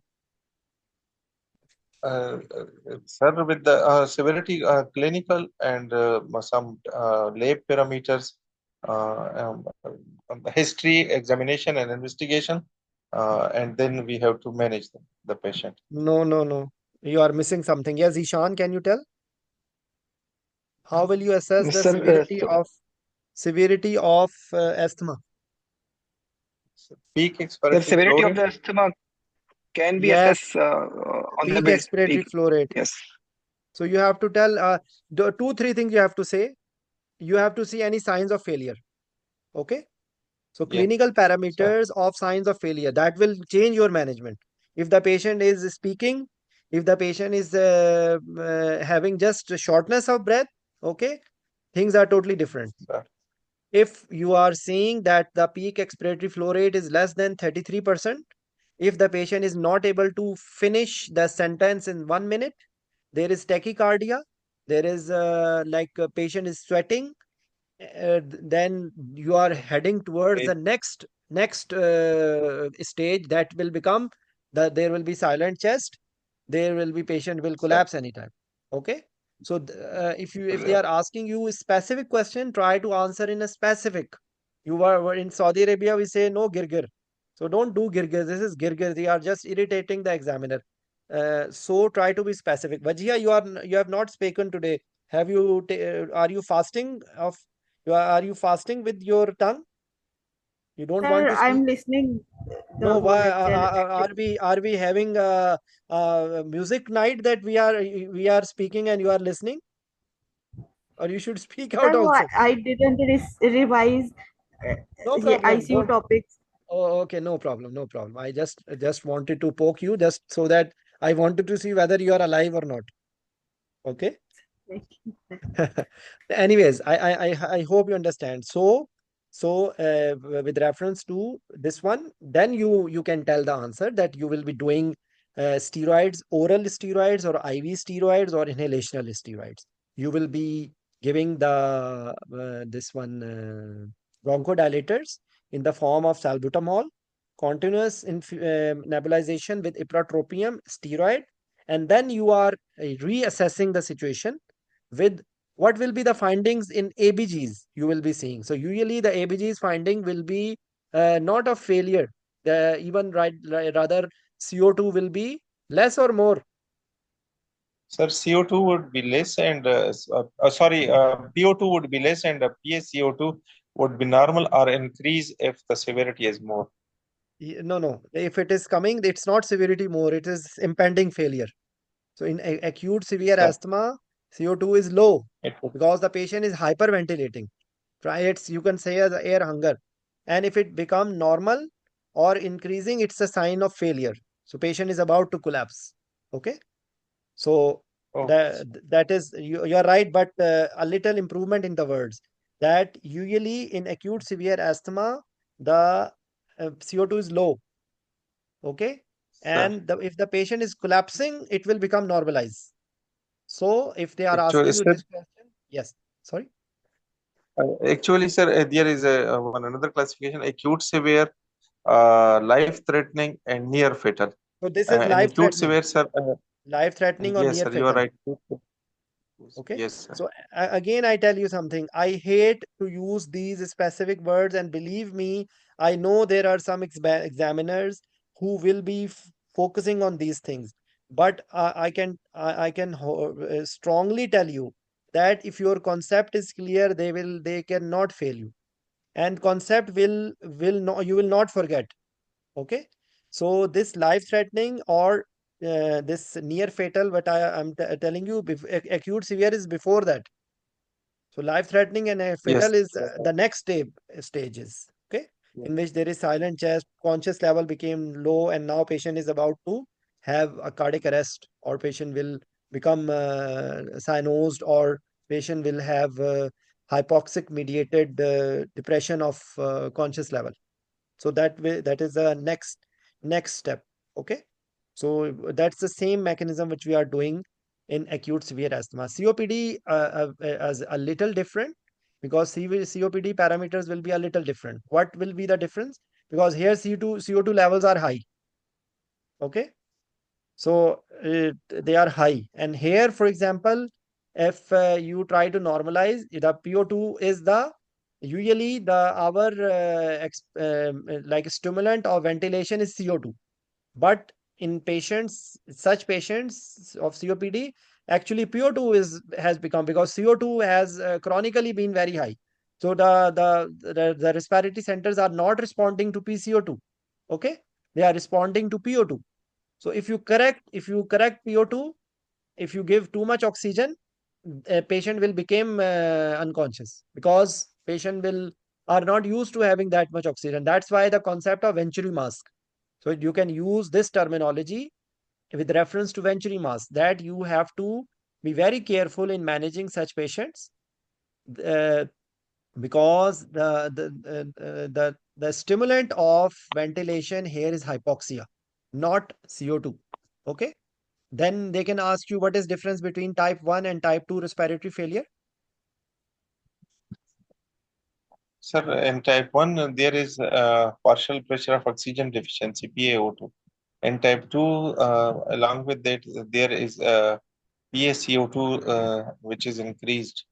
sir, with the severity, clinical and some lab parameters, history, examination, and investigation, and then we have to manage the patient. No, no, no. You are missing something. Yes, Ishan, can you tell? How will you assess Yes, the sir. severity of asthma? So peak The expiratory severity flow of rate. the asthma can be assessed Yes, on the peak bed. expiratory Peak. flow rate. Yes. So you have to tell two, three things you have to say. You have to see any signs of failure. Okay. So Yeah. clinical So, parameters of signs of failure that will change your management. If the patient is speaking, if the patient is having just shortness of breath, okay, things are totally different. sir, If you are seeing that the peak expiratory flow rate is less than 33%, if the patient is not able to finish the sentence in 1 minute, there is tachycardia, there is like a patient is sweating, then you are heading towards okay, the next stage that will become that there will be silent chest, there will be patient will sir. collapse anytime. Okay, so if they are asking you a specific question, try to answer in a specific. You were in Saudi Arabia, we say no girgir, so don't do girgir. This is girgir, they are just irritating the examiner. So try to be specific. Vajia, you have not spoken today. Have you are you fasting of are you fasting with your tongue? You don't want Sir, to speak? I'm listening the No, whole why lecture are we having a music night that we are speaking and you are listening? Or you should speak Sir, out no, also. I didn't revise uh, No yeah, problem. ICU Don't. topics. Oh, okay, no problem, no problem. I just wanted to poke you just so that I wanted to see whether you are alive or not. Okay. Anyways, I hope you understand. So with reference to this one, then you can tell the answer that you will be doing steroids, oral steroids, or IV steroids, or inhalational steroids. You will be giving the this one bronchodilators in the form of salbutamol, continuous nebulization with ipratropium steroid, and then you are reassessing the situation with what will be the findings in ABGs you will be seeing. So usually the ABGs finding will be not a failure. Even rather CO2 will be less or more. Sir, CO2 would be less and sorry, PO2 would be less and PaCO2 would be normal or increase if the severity is more. No, no. If it is coming, it's not severity more. It is impending failure. So in acute severe Sir, asthma, CO2 is low it would, because the patient is hyperventilating. Try it, you can say as air hunger. And if it become normal or increasing, it's a sign of failure. So patient is about to collapse. Okay. So okay, that is you are right, but a little improvement in the words that usually in acute severe asthma, the CO2 is low. Okay. sir. And if the patient is collapsing, it will become normalized. So if they are Actually, asking you sir, this question, yes, sorry. actually, sir, there is one another classification: acute severe, life-threatening, and near fatal. So this is In life acute threatening, severe, sir, life threatening or yes, near sir, you are fatal. right. Okay. Yes, sir. So again, I tell you something. I hate to use these specific words, and believe me, I know there are some examiners who will be focusing on these things. But I can strongly tell you that if your concept is clear, they cannot fail you, and concept will not you will not forget. Okay. So this life threatening or this near fatal, what I'm telling you, acute severe is before that. So life threatening and Yes, fatal is yes, sir. the next stages. Okay. Yes, In which there is silent chest, conscious level became low, and now patient is about to have a cardiac arrest, or patient will become cyanosed, or patient will have hypoxic mediated depression of conscious level. So that way, that is the next step. Okay. So that's the same mechanism which we are doing in acute severe asthma. COPD as a little different, because COPD parameters will be a little different. What will be the difference? Because here CO2 levels are high. Okay. So they are high, and here, for example, if you try to normalize, the PO2 is the Usually the our like stimulant of ventilation is CO2. But in patients, such patients of COPD, actually PO2 has become, because CO2 has chronically been very high. So the respiratory centers are not responding to PCO2. Okay, they are responding to PO2. So if you correct PO2, if you give too much oxygen, a patient will become unconscious, because patient will are not used to having that much oxygen. That's why the concept of venturi mask. So you can use this terminology with reference to venturi mask, that you have to be very careful in managing such patients, uh, because the stimulant of ventilation here is hypoxia, not CO2. Okay, then they can ask you what is difference between type 1 and type 2 respiratory failure. Sir, in type 1, there is partial pressure of oxygen deficiency, PaO2. In type 2, along with that, there is PaCO2, which is increased.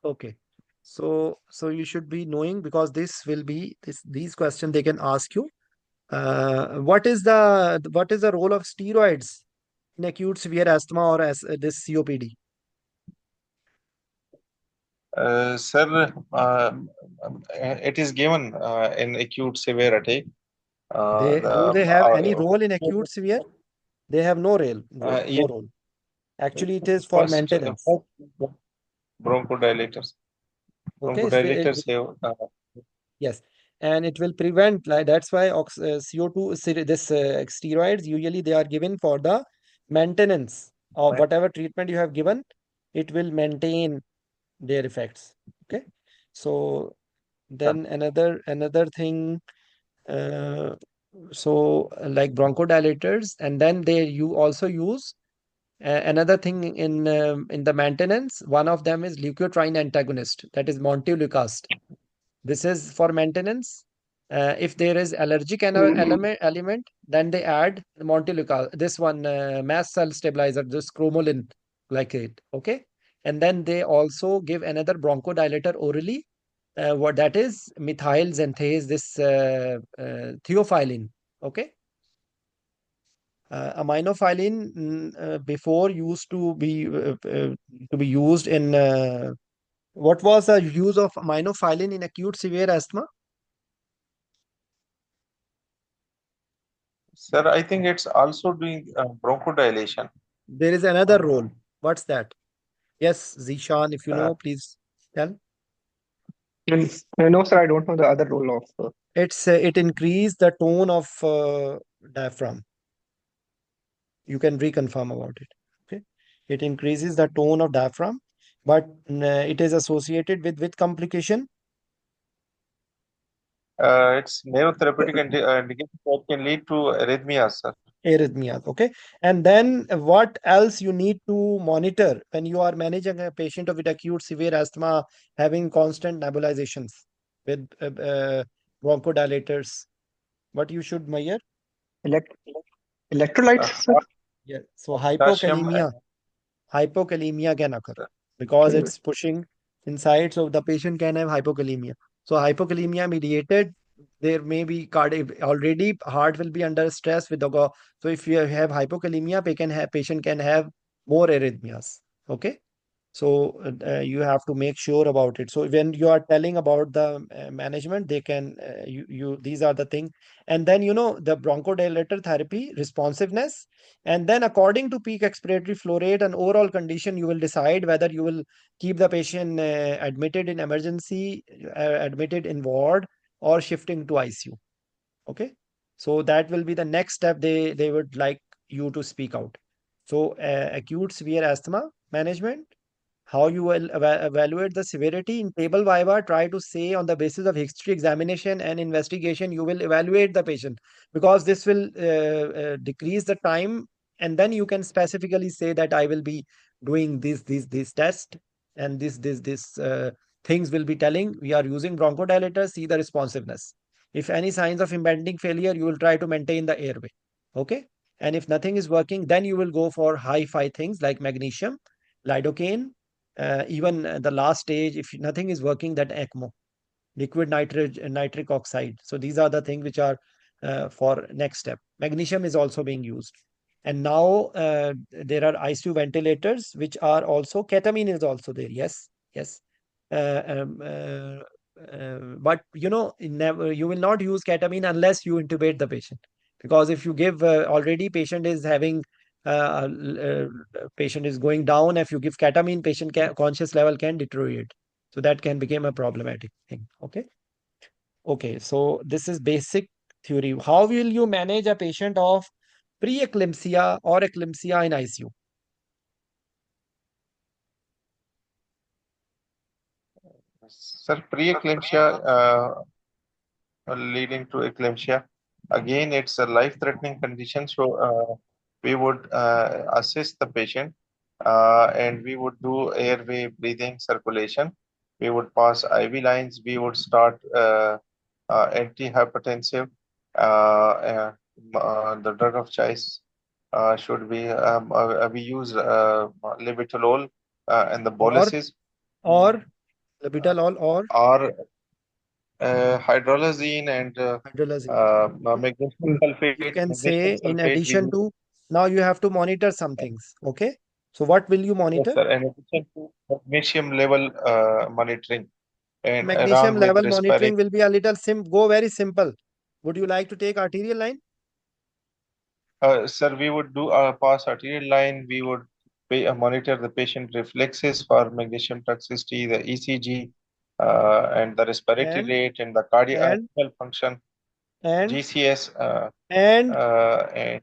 Okay, so you should be knowing, because this will be these questions they can ask you. What is the role of steroids in acute severe asthma or as this COPD? Sir, it is given in acute severe attack. Do they have any role in acute The severe? They have no role. yeah, No role. Actually, it is for first, maintenance. first bronchodilators. Okay, Bronchodilators have yes, and it will prevent, like that's why CO2 this steroids usually they are given for the maintenance of whatever treatment you have given. It will maintain their effects. Okay, so then another thing. Uh, like bronchodilators, and then you also use another thing in the maintenance. One of them is leukotriene antagonist, that is montelukast. This is for maintenance. If there is allergic element, then they add montelukast. This one, mast cell stabilizer, this cromolyn glycate. Okay, and then they also give another bronchodilator orally. What that is methyl xanthase, this theophylline. Okay, aminophylline before used to be used in. What was the use of aminophylline in acute severe asthma? sir, I think it's also doing bronchodilation. There is another role. What's that? Yes, Zishan, if you Uh, know, please tell. No, sir, I don't know the other role of. It increase the tone of diaphragm. You can reconfirm about it. Okay, it increases the tone of diaphragm, but it is associated with complication. it's neurotherapeutic indication that can lead to arrhythmias, sir. Arrhythmias. Okay, and then what else you need to monitor when you are managing a patient with acute severe asthma having constant nebulizations with bronchodilators? What you should measure? Elect Electrolytes, sir. Yeah. So Potassium hypokalemia can occur and because Okay. it's pushing inside, so the patient can have hypokalemia. So hypokalemia mediated, there may be cardiac, already heart will be under stress with the so if you have hypokalemia, patient can have more arrhythmias. Okay, so you have to make sure about it. So when you are telling about the management, they can you these are the thing. And then the bronchodilator therapy responsiveness, and then according to peak expiratory flow rate and overall condition, you will decide whether you will keep the patient admitted in emergency, admitted in ward, or shifting to ICU. Okay, so that will be the next step they would like you to speak out. So acute severe asthma management, how you will evaluate the severity in table viva. Try to say on the basis of history examination and investigation, you will evaluate the patient, because this will decrease the time, and then you can specifically say that I will be doing this test, and this things will be telling we are using bronchodilator, see the responsiveness. If any signs of impending failure, you will try to maintain the airway. Okay, and if nothing is working, then you will go for high five things like magnesium, lidocaine, even the last stage, if nothing is working, that ECMO, nitric oxide. So these are the things which are for next step. Magnesium is also being used. And now there are ICU ventilators, which are also, ketamine is also there. Yes, yes. Uh, um, uh, but never, you will not use ketamine unless you intubate the patient. Because if you give already patient is having patient is going down, if you give ketamine, conscious level can deteriorate. So that can become a problematic thing. Okay. Okay. So this is basic theory. How will you manage a patient of pre-eclampsia or eclampsia in ICU? Sir, preeclampsia leading to eclampsia. Again, it's a life-threatening condition, so we would assist the patient and we would do airway breathing circulation. We would pass IV lines. We would start antihypertensive. The drug of choice should be we use labetalol and the Or boluses or labetalol or or hydrolazine and hydrolazine. Okay. magnesium You sulfate. can Magnesium say in sulfate we addition use. to, now you have to monitor some things. Okay. So what will you Yes, monitor? sir. In addition to magnesium level monitoring and Magnesium along with level respiratory. monitoring will be a little go very simple. Would you like to take arterial line? Sir, we would do a pass arterial line. We would monitor the patient reflexes for magnesium toxicity, the ECG, and the respiratory And rate and the cardiac and function, and GCS, and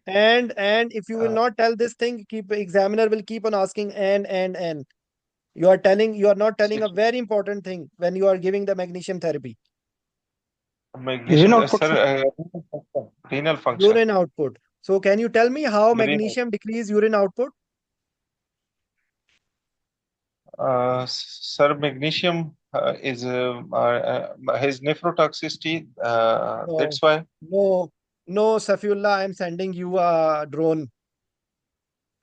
and and if you will uh, not tell this thing, keep examiner will keep on asking and you are not telling a very important thing when you are giving the magnesium therapy. Urine magnesium, output, sir, sir. renal function. Urine output. So can you tell me how Urine. magnesium decrease urine output? Sir, magnesium is his nephrotoxicity. No, That's why. no, no, Safiullah, I'm sending you a drone.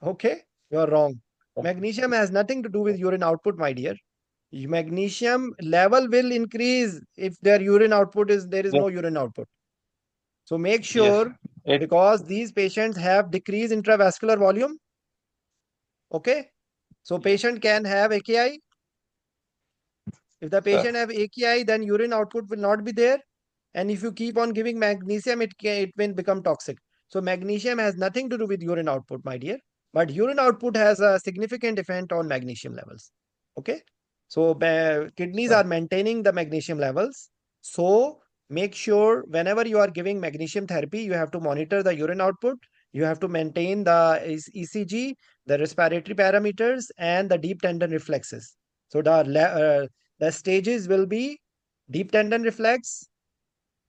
Okay, you're wrong. Magnesium has nothing to do with urine output, my dear. Magnesium level will increase if their urine output is there is Yes, no urine output. So make yes. sure, It, because these patients have decreased intravascular volume. Okay, so yes, patient can have AKI. If the sir. patient have AKI, then urine output will not be there. And if you keep on giving magnesium, it will become toxic. So magnesium has nothing to do with urine output, my dear. But urine output has a significant effect on magnesium levels. Okay. So kidneys Sir. are maintaining the magnesium levels. So make sure whenever you are giving magnesium therapy, you have to monitor the urine output. You have to maintain the ECG, the respiratory parameters, and the deep tendon reflexes. So the stages will be deep tendon reflex,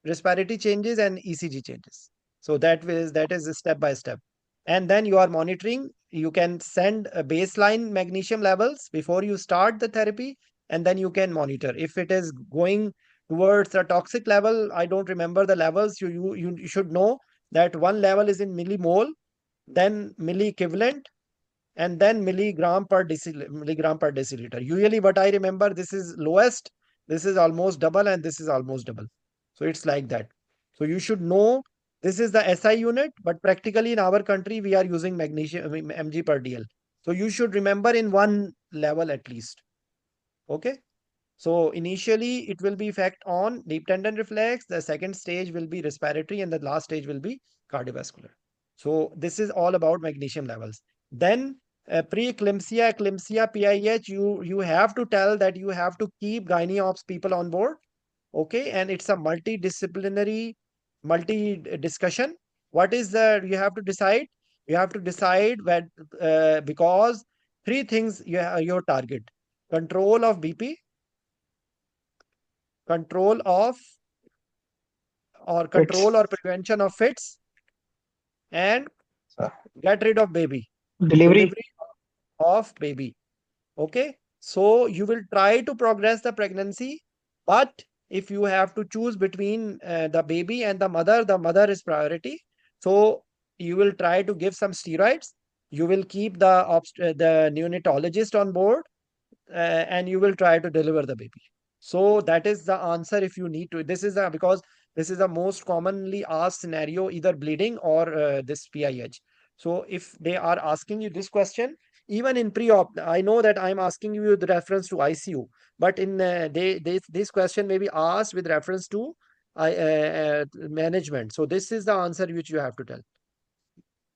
respiratory changes, and ECG changes. So that is step by step. And then you are monitoring. You can send a baseline magnesium levels before you start the therapy, and then you can monitor. If it is going towards a toxic level, I don't remember the levels. You should know that one level is in millimole, then milliequivalent, and then milligram per deciliter. Usually, what I remember, this is lowest, this is almost double, and this is almost double. So it's like that. So you should know this is the SI unit, but practically in our country we are using magnesium mg per dl. So you should remember in one level at least. Okay. So initially it will be effect on deep tendon reflex. The second stage will be respiratory, and the last stage will be cardiovascular. So this is all about magnesium levels. Then pre-eclampsia, eclampsia, PIH, you have to tell that you have to keep gynae ops people on board. Okay, and it's a multidisciplinary, multi discussion. What is the you have to decide? You have to decide when because three things your target: control of BP, control of or It's control or prevention of fits, and Sir. get rid of baby, delivery. delivery of baby. Okay, so you will try to progress the pregnancy, but if you have to choose between the baby and the mother is priority. So you will try to give some steroids. You will keep the neonatologist on board. and you will try to deliver the baby. So that is the answer if you need to. This is because this is the most commonly asked scenario, either bleeding or this PIH. So if they are asking you this question, even in pre-op, I know that I'm asking you with reference to ICU, but in this question may be asked with reference to management. So this is the answer which you have to tell.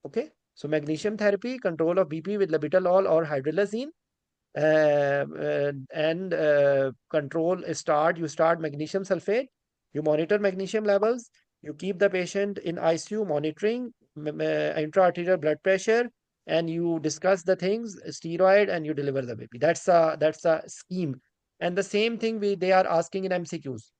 Okay. So magnesium therapy, control of BP with labetalol or hydralazine, and control you start magnesium sulfate, you monitor magnesium levels, you keep the patient in ICU monitoring intra-arterial blood pressure, and you discuss the things, steroid, and you deliver the baby. That's a scheme. And the same thing they are asking in MCQs.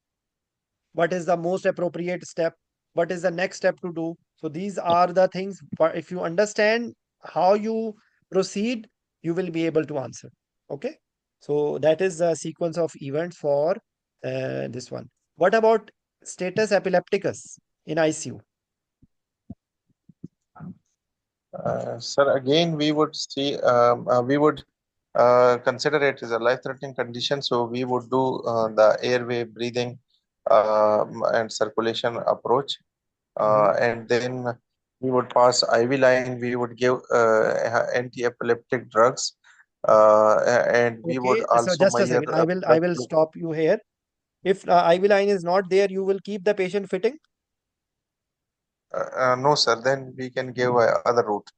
What is the most appropriate step? What is the next step to do? So these are the things, if you understand how you proceed, you will be able to answer. Okay. So that is the sequence of events for this one. What about status epilepticus in ICU? Sir, again, we would consider it as a life-threatening condition. So we would do the airway breathing and circulation approach. And then we would pass IV line. We would give anti-epileptic drugs, and we would Okay, so also just a measure second. I will stop you here. If IV line is not there, you will keep the patient fitting. no, sir. Then we can give other route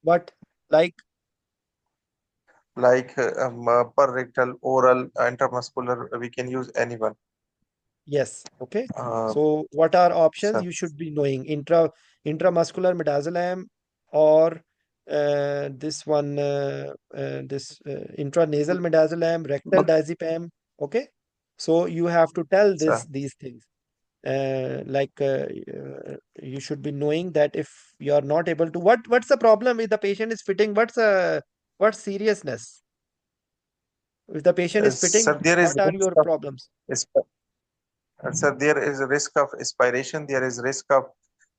But like, like per rectal, oral, intramuscular. We can use anyone. yes, okay. Uh, So what are options sir, you should be knowing? Intramuscular midazolam, or this one, this intranasal midazolam, rectal diazepam. Okay. So you have to tell sir. these things. You should be knowing that if you are not able to, what's the problem if the patient is fitting? What's seriousness? If the patient is fitting, Sir, there is what are risk your of problems? sir, there is a risk of aspiration. There is risk of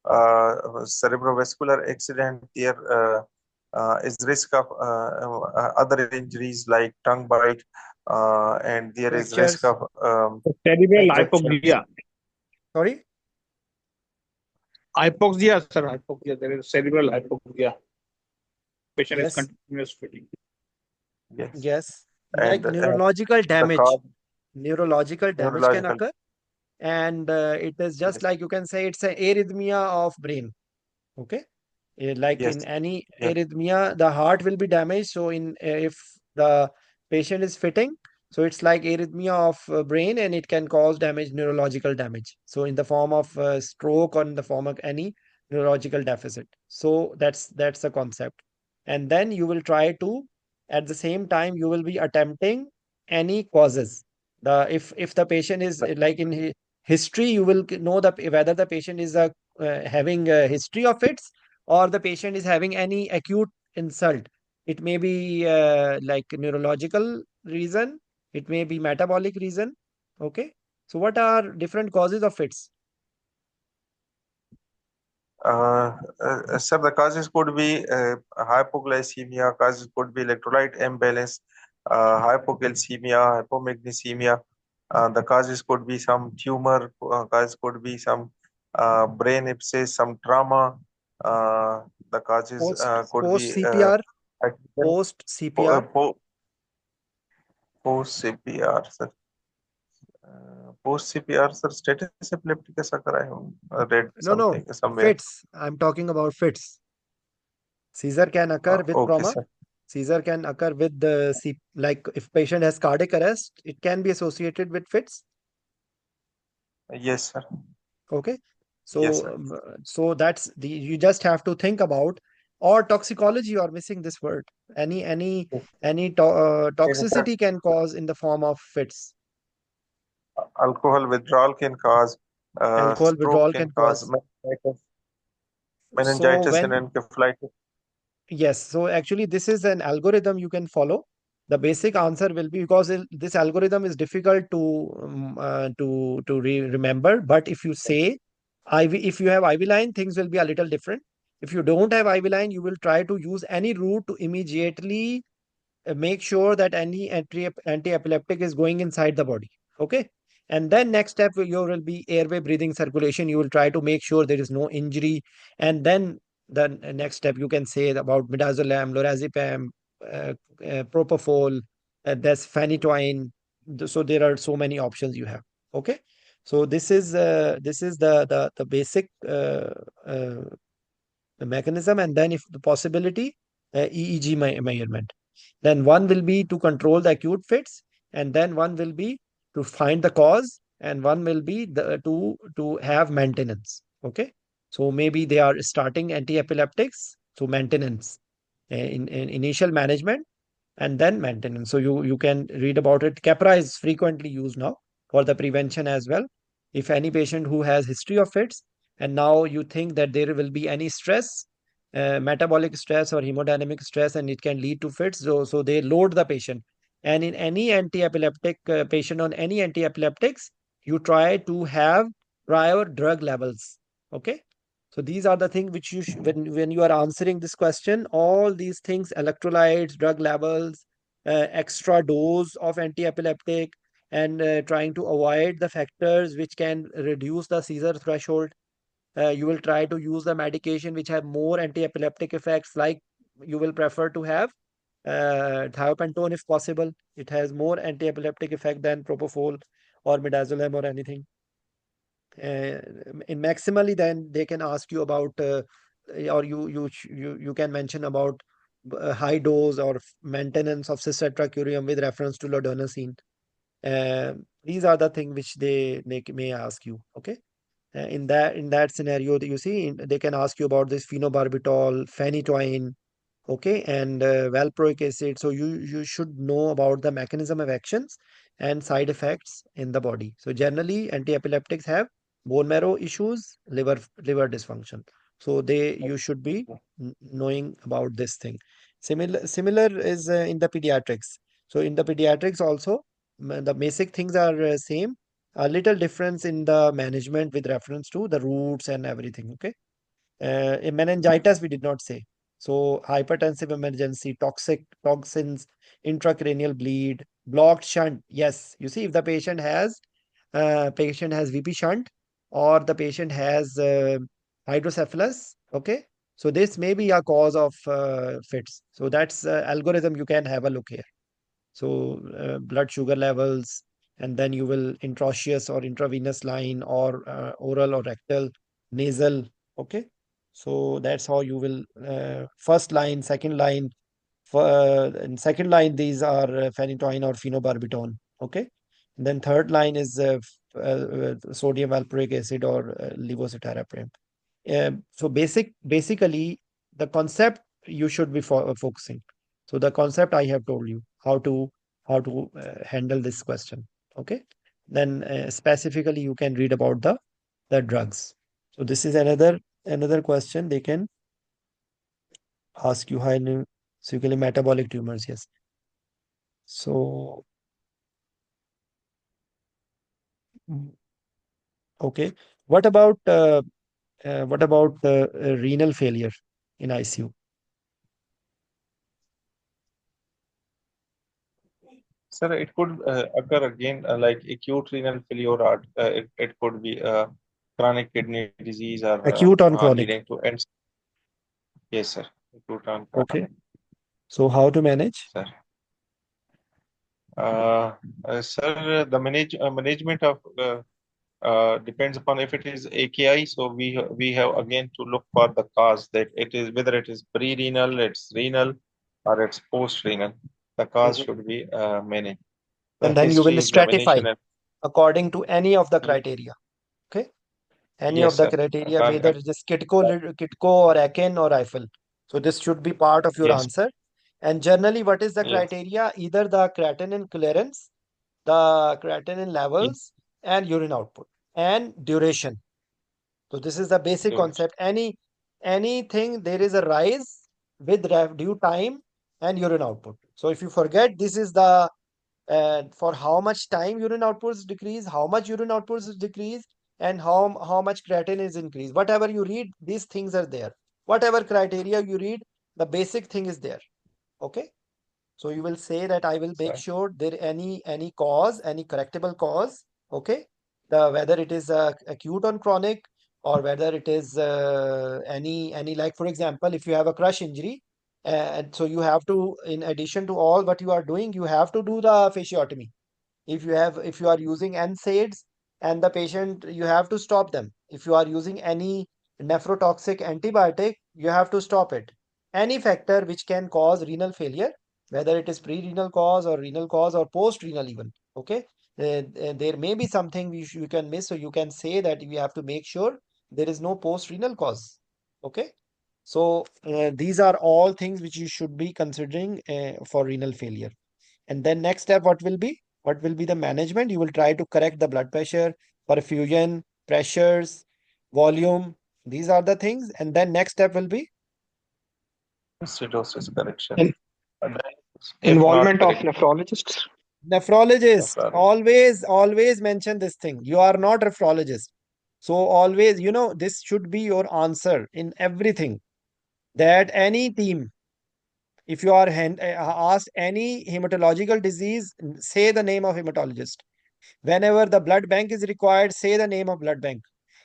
cerebrovascular accident. There is risk of other injuries like tongue bite, and there is risk Fractures, of Cerebral fractures. hypoxia. Sorry? Hypoxia, sir, hypoxia. There is cerebral hypoxia. Patient is Yes, continuous fitting. yes, yes. Like and neurological the damage. cause Neurological damage can neurological. occur, and it is just Yes, like you can say it's an arrhythmia of brain. Okay. Like yes, in any yes, arrhythmia, the heart will be damaged. So in if the patient is fitting, so it's like arrhythmia of brain, and it can cause damage, neurological damage. So in the form of stroke, or in the form of any neurological deficit. So that's the concept. And then you will try to, at the same time, you will be attempting any causes. The if the patient is like in history, you will know whether the patient is having a history of fits, or the patient is having any acute insult. It may be like neurological reason, it may be metabolic reason. Okay. So what are different causes of fits? Sir, the causes could be hypoglycemia, causes could be electrolyte imbalance, hypocalcemia, hypomagnesemia. The causes could be some tumor, causes could be some brain abscess, some trauma. The causes could Post be CPR, accident, post CPR. post CPR, sir. Post CPR, sir, status epilepticus occur. I have read No, no, something somewhere. fits. I'm talking about fits. Seizure can occur with Okay, trauma. sir. Seizure can occur with the like if patient has cardiac arrest, it can be associated with fits. Yes, sir. Okay. Yes, So, sir. so that's you just have to think about, or toxicology, you are missing this word. Any Yes, sir. toxicity can cause in the form of fits. Alcohol withdrawal can cause, Alcohol stroke withdrawal can can cause cause. So meningitis and when encephalitis. yes, so actually this is an algorithm you can follow. The basic answer will be, because this algorithm is difficult to remember. But if you say if you have IV line, things will be a little different. If you don't have IV line, you will try to use any route to immediately make sure that any anti-epileptic is going inside the body. Okay. And then next step, you will be airway, breathing, circulation. You will try to make sure there is no injury. And then the next step, you can say about midazolam, lorazepam, uh, propofol, there's phenytoin. So there are so many options you have. Okay. So this is the basic uh, the mechanism, and then if the possibility, EEG measurement. Then one will be to control the acute fits, and then one will be to find the cause, and one will be to have maintenance. Okay, so maybe they are starting anti-epileptics, so maintenance, in initial management, and then maintenance. So you can read about it. Capra is frequently used now for the prevention as well. If any patient who has history of fits, and now you think that there will be any stress, metabolic stress or hemodynamic stress, and it can lead to fits, so they load the patient. And in any anti-epileptic patient on any anti-epileptics, you try to have prior drug levels. Okay, so these are the things which when you are answering this question, all these things, electrolytes, drug levels, extra dose of anti-epileptic, and trying to avoid the factors which can reduce the seizure threshold. You will try to use the medication which have more anti-epileptic effects, like you will prefer to have thiopentone if possible. It has more anti-epileptic effect than propofol or midazolam or anything. In maximally, then they can ask you about, or you can mention about high dose or maintenance of cisatracurium with reference to lodonosine. These are the things which they may ask you. Okay. In that scenario, that you see, they can ask you about this phenobarbital, phenytoin, okay, and valproic acid. So you should know about the mechanism of actions and side effects in the body. So generally, anti-epileptics have bone marrow issues, liver dysfunction. So you should be knowing about this thing. Similar is in the pediatrics. So in the pediatrics also, the basic things are same. A little difference in the management with reference to the routes and everything. Okay. In meningitis, we did not say. So hypertensive emergency, toxic toxins, intracranial bleed, blocked shunt. Yes, you see, if the patient has VP shunt, or the patient has hydrocephalus. Okay, so this may be a cause of fits. So that's algorithm. You can have a look here. So blood sugar levels, and then you will intraosseous or intravenous line, or oral or rectal, nasal. Okay, so that's how you will first line, second line. In second line, these are phenytoin or phenobarbital. Okay, and then third line is sodium valproic acid or levocetiraprim. So basically, the concept you should be focusing. So the concept I have told you how to handle this question. Okay. Then specifically you can read about the drugs. So this is another question they can ask you. High metabolic tumors. Yes. So mm, okay. What about renal failure in ICU? Sir, it could occur again like acute renal failure, or it could be chronic kidney disease, or Acute on chronic. leading to ends. Yes, sir. Acute on Okay. chronic, So how to manage? sir. Sir, the management of depends upon if it is AKI. So we have again to look for the cause, that it is whether it is pre-renal, it's renal, or it's post-renal. The cause Mhm. should be managed. The And then you history will stratify examination and according to any of the Ye- criteria. Okay. Any of yes, the sir. criteria, whether it is Kitco or Akin or Eiffel. So this should be part of your Yes, answer. And generally, what is the yes, criteria? Either the creatinine clearance, the creatinine yes. levels, and urine output, and duration. So this is the basic Do it. concept. Anything there is a rise with due time and urine output. So if you forget, this is the for how much time urine outputs decrease, how much urine outputs is decrease, and how much creatinine is increased. Whatever you read, these things are there. Whatever criteria you read, the basic thing is there. Okay. So you will say that I will make Sir. sure there any cause, any correctable cause, okay? Whether it is acute or chronic, or whether it is any like, for example, if you have a crush injury, and so you have to, in addition to all what you are doing, you have to do the fasciotomy. If you are using NSAIDs and the patient, you have to stop them. If you are using any nephrotoxic antibiotic, you have to stop it. Any factor which can cause renal failure, whether it is pre-renal cause or renal cause or post-renal even, okay? There may be something you can miss, so you can say that we have to make sure there is no post-renal cause, okay? So these are all things which you should be considering for renal failure. And then next step, what will be? What will be the management? You will try to correct the blood pressure, perfusion, pressures, volume. These are the things. And then next step will be Acidosis correction. In, And then, if not involvement of correct, nephrologists. nephrologist. nephrologist. Always mention this thing. You are not nephrologist. So always, this should be your answer in everything. That any team, if you are asked any hematological disease, say the name of hematologist. Whenever the blood bank is required, say the name of blood bank.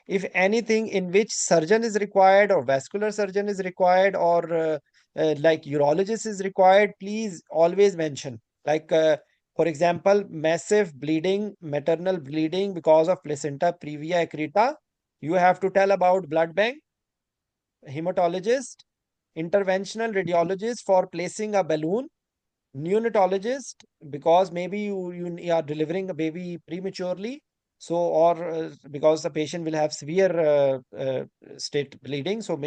If anything in which surgeon is required or vascular surgeon is required or like urologist is required, please always mention. Like, for example, massive bleeding, maternal bleeding because of placenta previa accreta, you have to tell about blood bank, hematologist, interventional radiologist for placing a balloon, neonatologist because maybe you are delivering a baby prematurely, so or because the patient will have severe state bleeding, so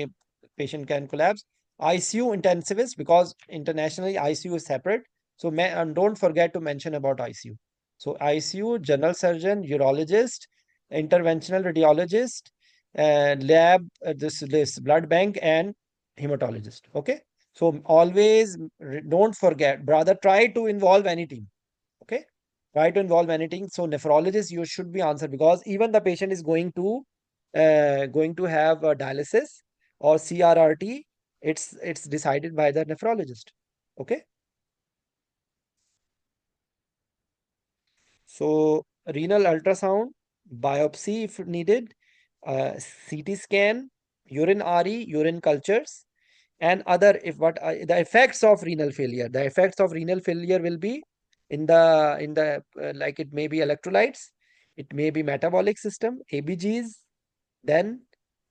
patient can collapse. ICU intensivist because internationally ICU is separate, so and don't forget to mention about ICU. So ICU, general surgeon, urologist, interventional radiologist, lab, this blood bank, and hematologist. Okay, so always don't forget, brother, try to involve any team. Okay. Try to involve any team. So nephrologist, you should be answered because even the patient is going to have a dialysis or CRRT. It's decided by the nephrologist. Okay. So renal ultrasound, biopsy if needed, CT scan, urine RE, urine cultures, and other, if what the effects of renal failure. The effects of renal failure will be in the like, it may be electrolytes, it may be metabolic system, ABGs. Then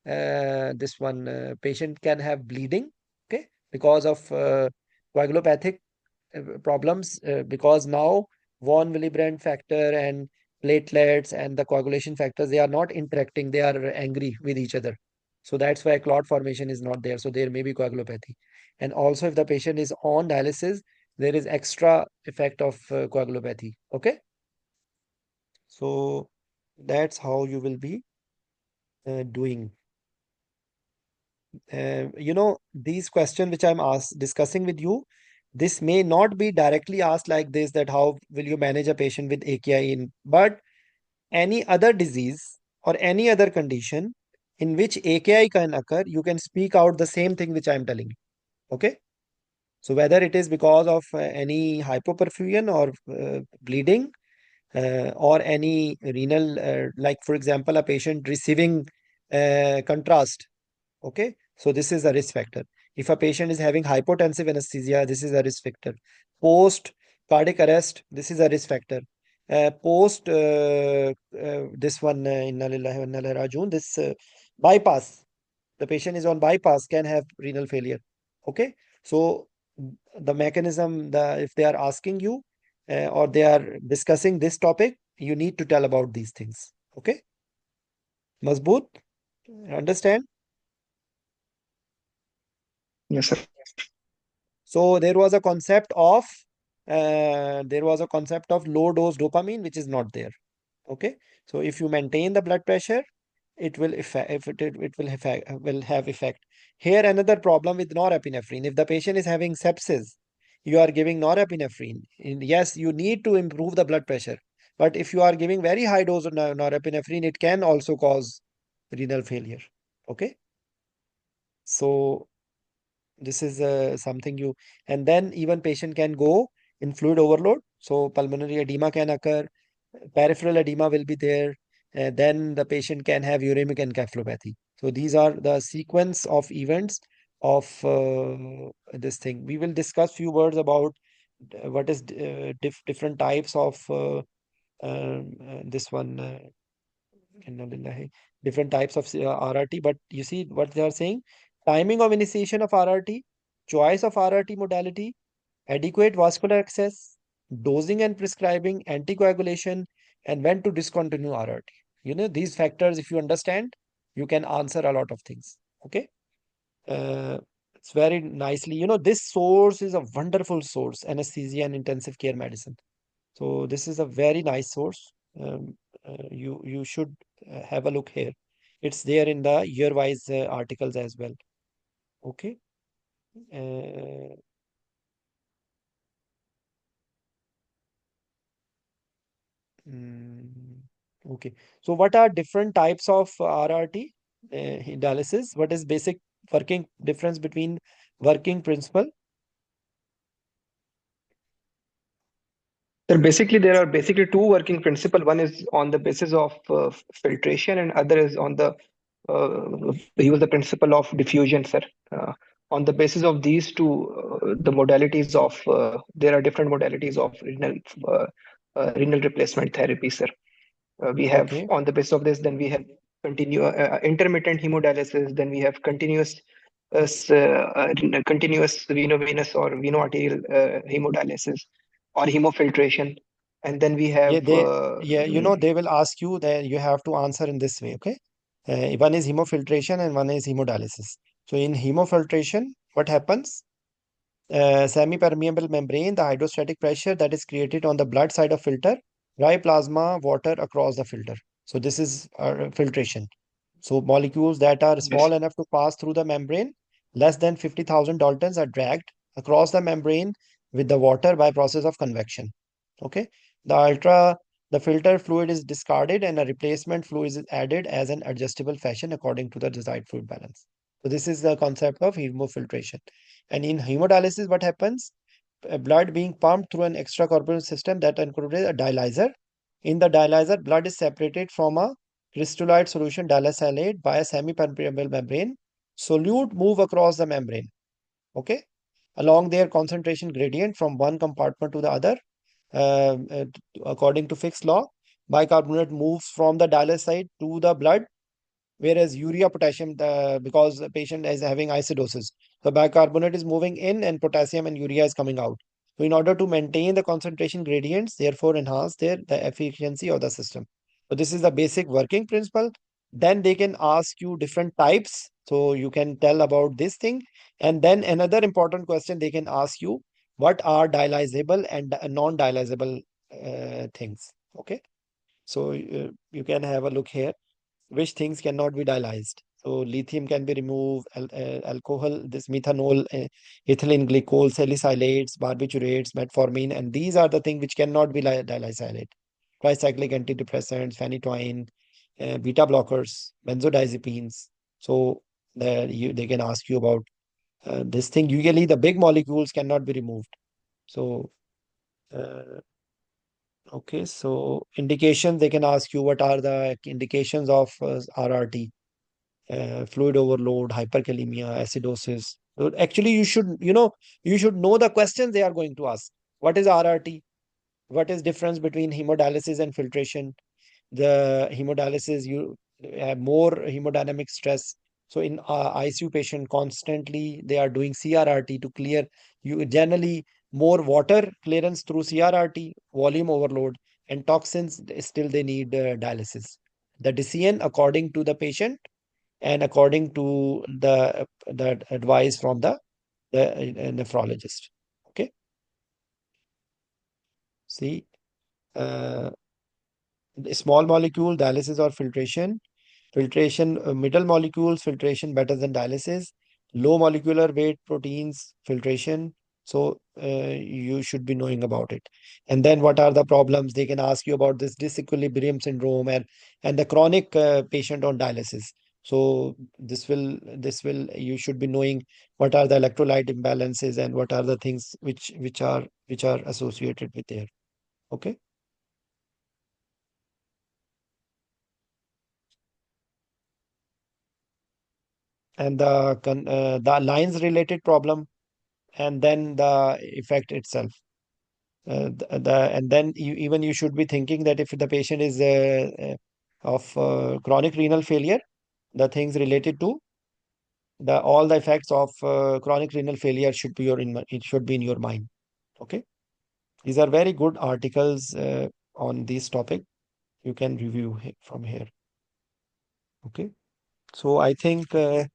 this one, patient can have bleeding, okay, because of coagulopathic problems, because now von Willebrand factor and platelets and the coagulation factors, they are not interacting, they are angry with each other. So that's why clot formation is not there. So there may be coagulopathy. And also if the patient is on dialysis, there is extra effect of coagulopathy. Okay. So that's how you will be doing. These questions which I'm discussing with you, this may not be directly asked like this, that how will you manage a patient with AKI in, but any other disease or any other condition in which AKI can occur, you can speak out the same thing which I'm telling you. Okay. So whether it is because of any hypoperfusion or bleeding, or any renal, like for example, a patient receiving contrast. Okay, so this is a risk factor. If a patient is having hypotensive anesthesia, this is a risk factor. Post cardiac arrest, this is a risk factor. Post this one, inna lillahi wa inna ilaihi raji'un, this bypass, the patient is on bypass, can have renal failure. Okay, so the mechanism, if they are asking you or they are discussing this topic, you need to tell about these things. Okay, Mazboot, understand? Yes, sir. So there was a concept of low dose dopamine, which is not there. Okay, so if you maintain the blood pressure, it will effect, if it will have effect. Here another problem with norepinephrine. If the patient is having sepsis, you are giving norepinephrine. Yes, you need to improve the blood pressure, but if you are giving very high dose of norepinephrine, it can also cause renal failure. Okay, so This is something you, and then even patient can go in fluid overload. So pulmonary edema can occur, peripheral edema will be there, then the patient can have uremic encephalopathy. So these are the sequence of events of this thing. We will discuss few words about what is different types of this one. Inna lillahi, different types of RRT. But you see what they are saying: timing of initiation of RRT, choice of RRT modality, adequate vascular access, dosing and prescribing, anticoagulation, and when to discontinue RRT. You know, these factors, if you understand, you can answer a lot of things. Okay. Uh, it's very nicely, this source is a wonderful source, anesthesia and intensive care medicine. So this is a very nice source. You should have a look here. It's there in the year-wise articles as well. Okay. Uh, mm, okay. So what are different types of RRT dialysis? What is basic working difference between working principle? So basically, there are basically two working principle. One is on the basis of filtration, and other is on the use the principle of diffusion, sir. Uh, on the basis of these two, the modalities of there are different modalities of renal replacement therapy, sir. We have Okay. on the basis of this, then we have intermittent hemodialysis, then we have continuous veno-venous or veno-arterial hemodialysis or hemofiltration, and then we Yeah, have they will ask you that you have to answer in this way, okay? One is hemofiltration and one is hemodialysis. So in hemofiltration, what happens? Semi-permeable membrane, the hydrostatic pressure that is created on the blood side of filter, dry plasma, water across the filter. So this is filtration. So molecules that are yes, small enough to pass through the membrane, less than 50,000 Daltons, are dragged across the membrane with the water by process of convection. Okay. The filter fluid is discarded and a replacement fluid is added as an adjustable fashion according to the desired fluid balance. So this is the concept of hemofiltration. And in hemodialysis, what happens? Blood being pumped through an extracorporeal system that includes a dialyzer. In the dialyzer, blood is separated from a crystalloid solution dialysate by a semi-permeable membrane. Solute move across the membrane, okay, along their concentration gradient from one compartment to the other. According to Fick's law, bicarbonate moves from the dialysate to the blood, whereas urea potassium, because the patient is having acidosis, the bicarbonate is moving in and potassium and urea is coming out. So in order to maintain the concentration gradients, therefore enhance the efficiency of the system. So this is the basic working principle. Then they can ask you different types, so you can tell about this thing. And then another important question they can ask you: what are dialyzable and non-dialyzable things? Okay, so you can have a look here which things cannot be dialyzed. So lithium can be removed, alcohol, this methanol, ethylene glycol, salicylates, barbiturates, metformin, and these are the things which cannot be dialysate. Tricyclic antidepressants, phenytoin, beta blockers, benzodiazepines. So they can ask you about this thing. Usually the big molecules cannot be removed. So uh, okay, so indications, they can ask you what are the indications of RRT, fluid overload, hyperkalemia, acidosis. So actually, you should know the questions they are going to ask. What is RRT? What is difference between hemodialysis and filtration? The hemodialysis, you have more hemodynamic stress. So in ICU patient, constantly they are doing CRRT to clear you generally more water clearance through CRRT, volume overload, and toxins. Still, they need dialysis. The decision according to the patient and according to the advice from the nephrologist. Okay, see, uh, small molecule dialysis or filtration. Filtration, middle molecules, filtration better than dialysis. Low molecular weight proteins, filtration. So you should be knowing about it. And then what are the problems? They can ask you about this disequilibrium syndrome and the chronic patient on dialysis. So this will you should be knowing what are the electrolyte imbalances and what are the things which are associated with there. Okay. And the lines related problem, and then the effect itself. And then you should be thinking that if the patient is of chronic renal failure, the things related to the all the effects of chronic renal failure should be it should be in your mind. Okay, these are very good articles on this topic. You can review from here. Okay, so I think uh,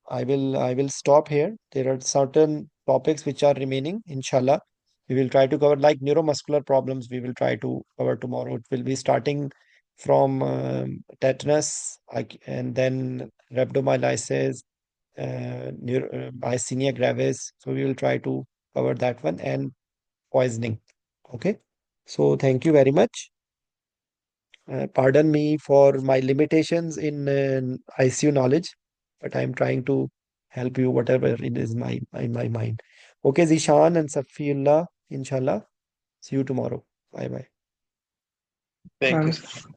I will stop here. There are certain topics which are remaining. Inshallah, we will try to cover like neuromuscular problems. We will try to cover tomorrow. It will be starting from tetanus, and then rhabdomyolysis, myasthenia gravis. So we will try to cover that one and poisoning. Okay. So thank you very much. Pardon me for my limitations in ICU knowledge, but I'm trying to help you whatever it is my mind. Okay, Zishan and Safiullah, inshallah. See you tomorrow. Bye bye. Thank you, Thanks. sir.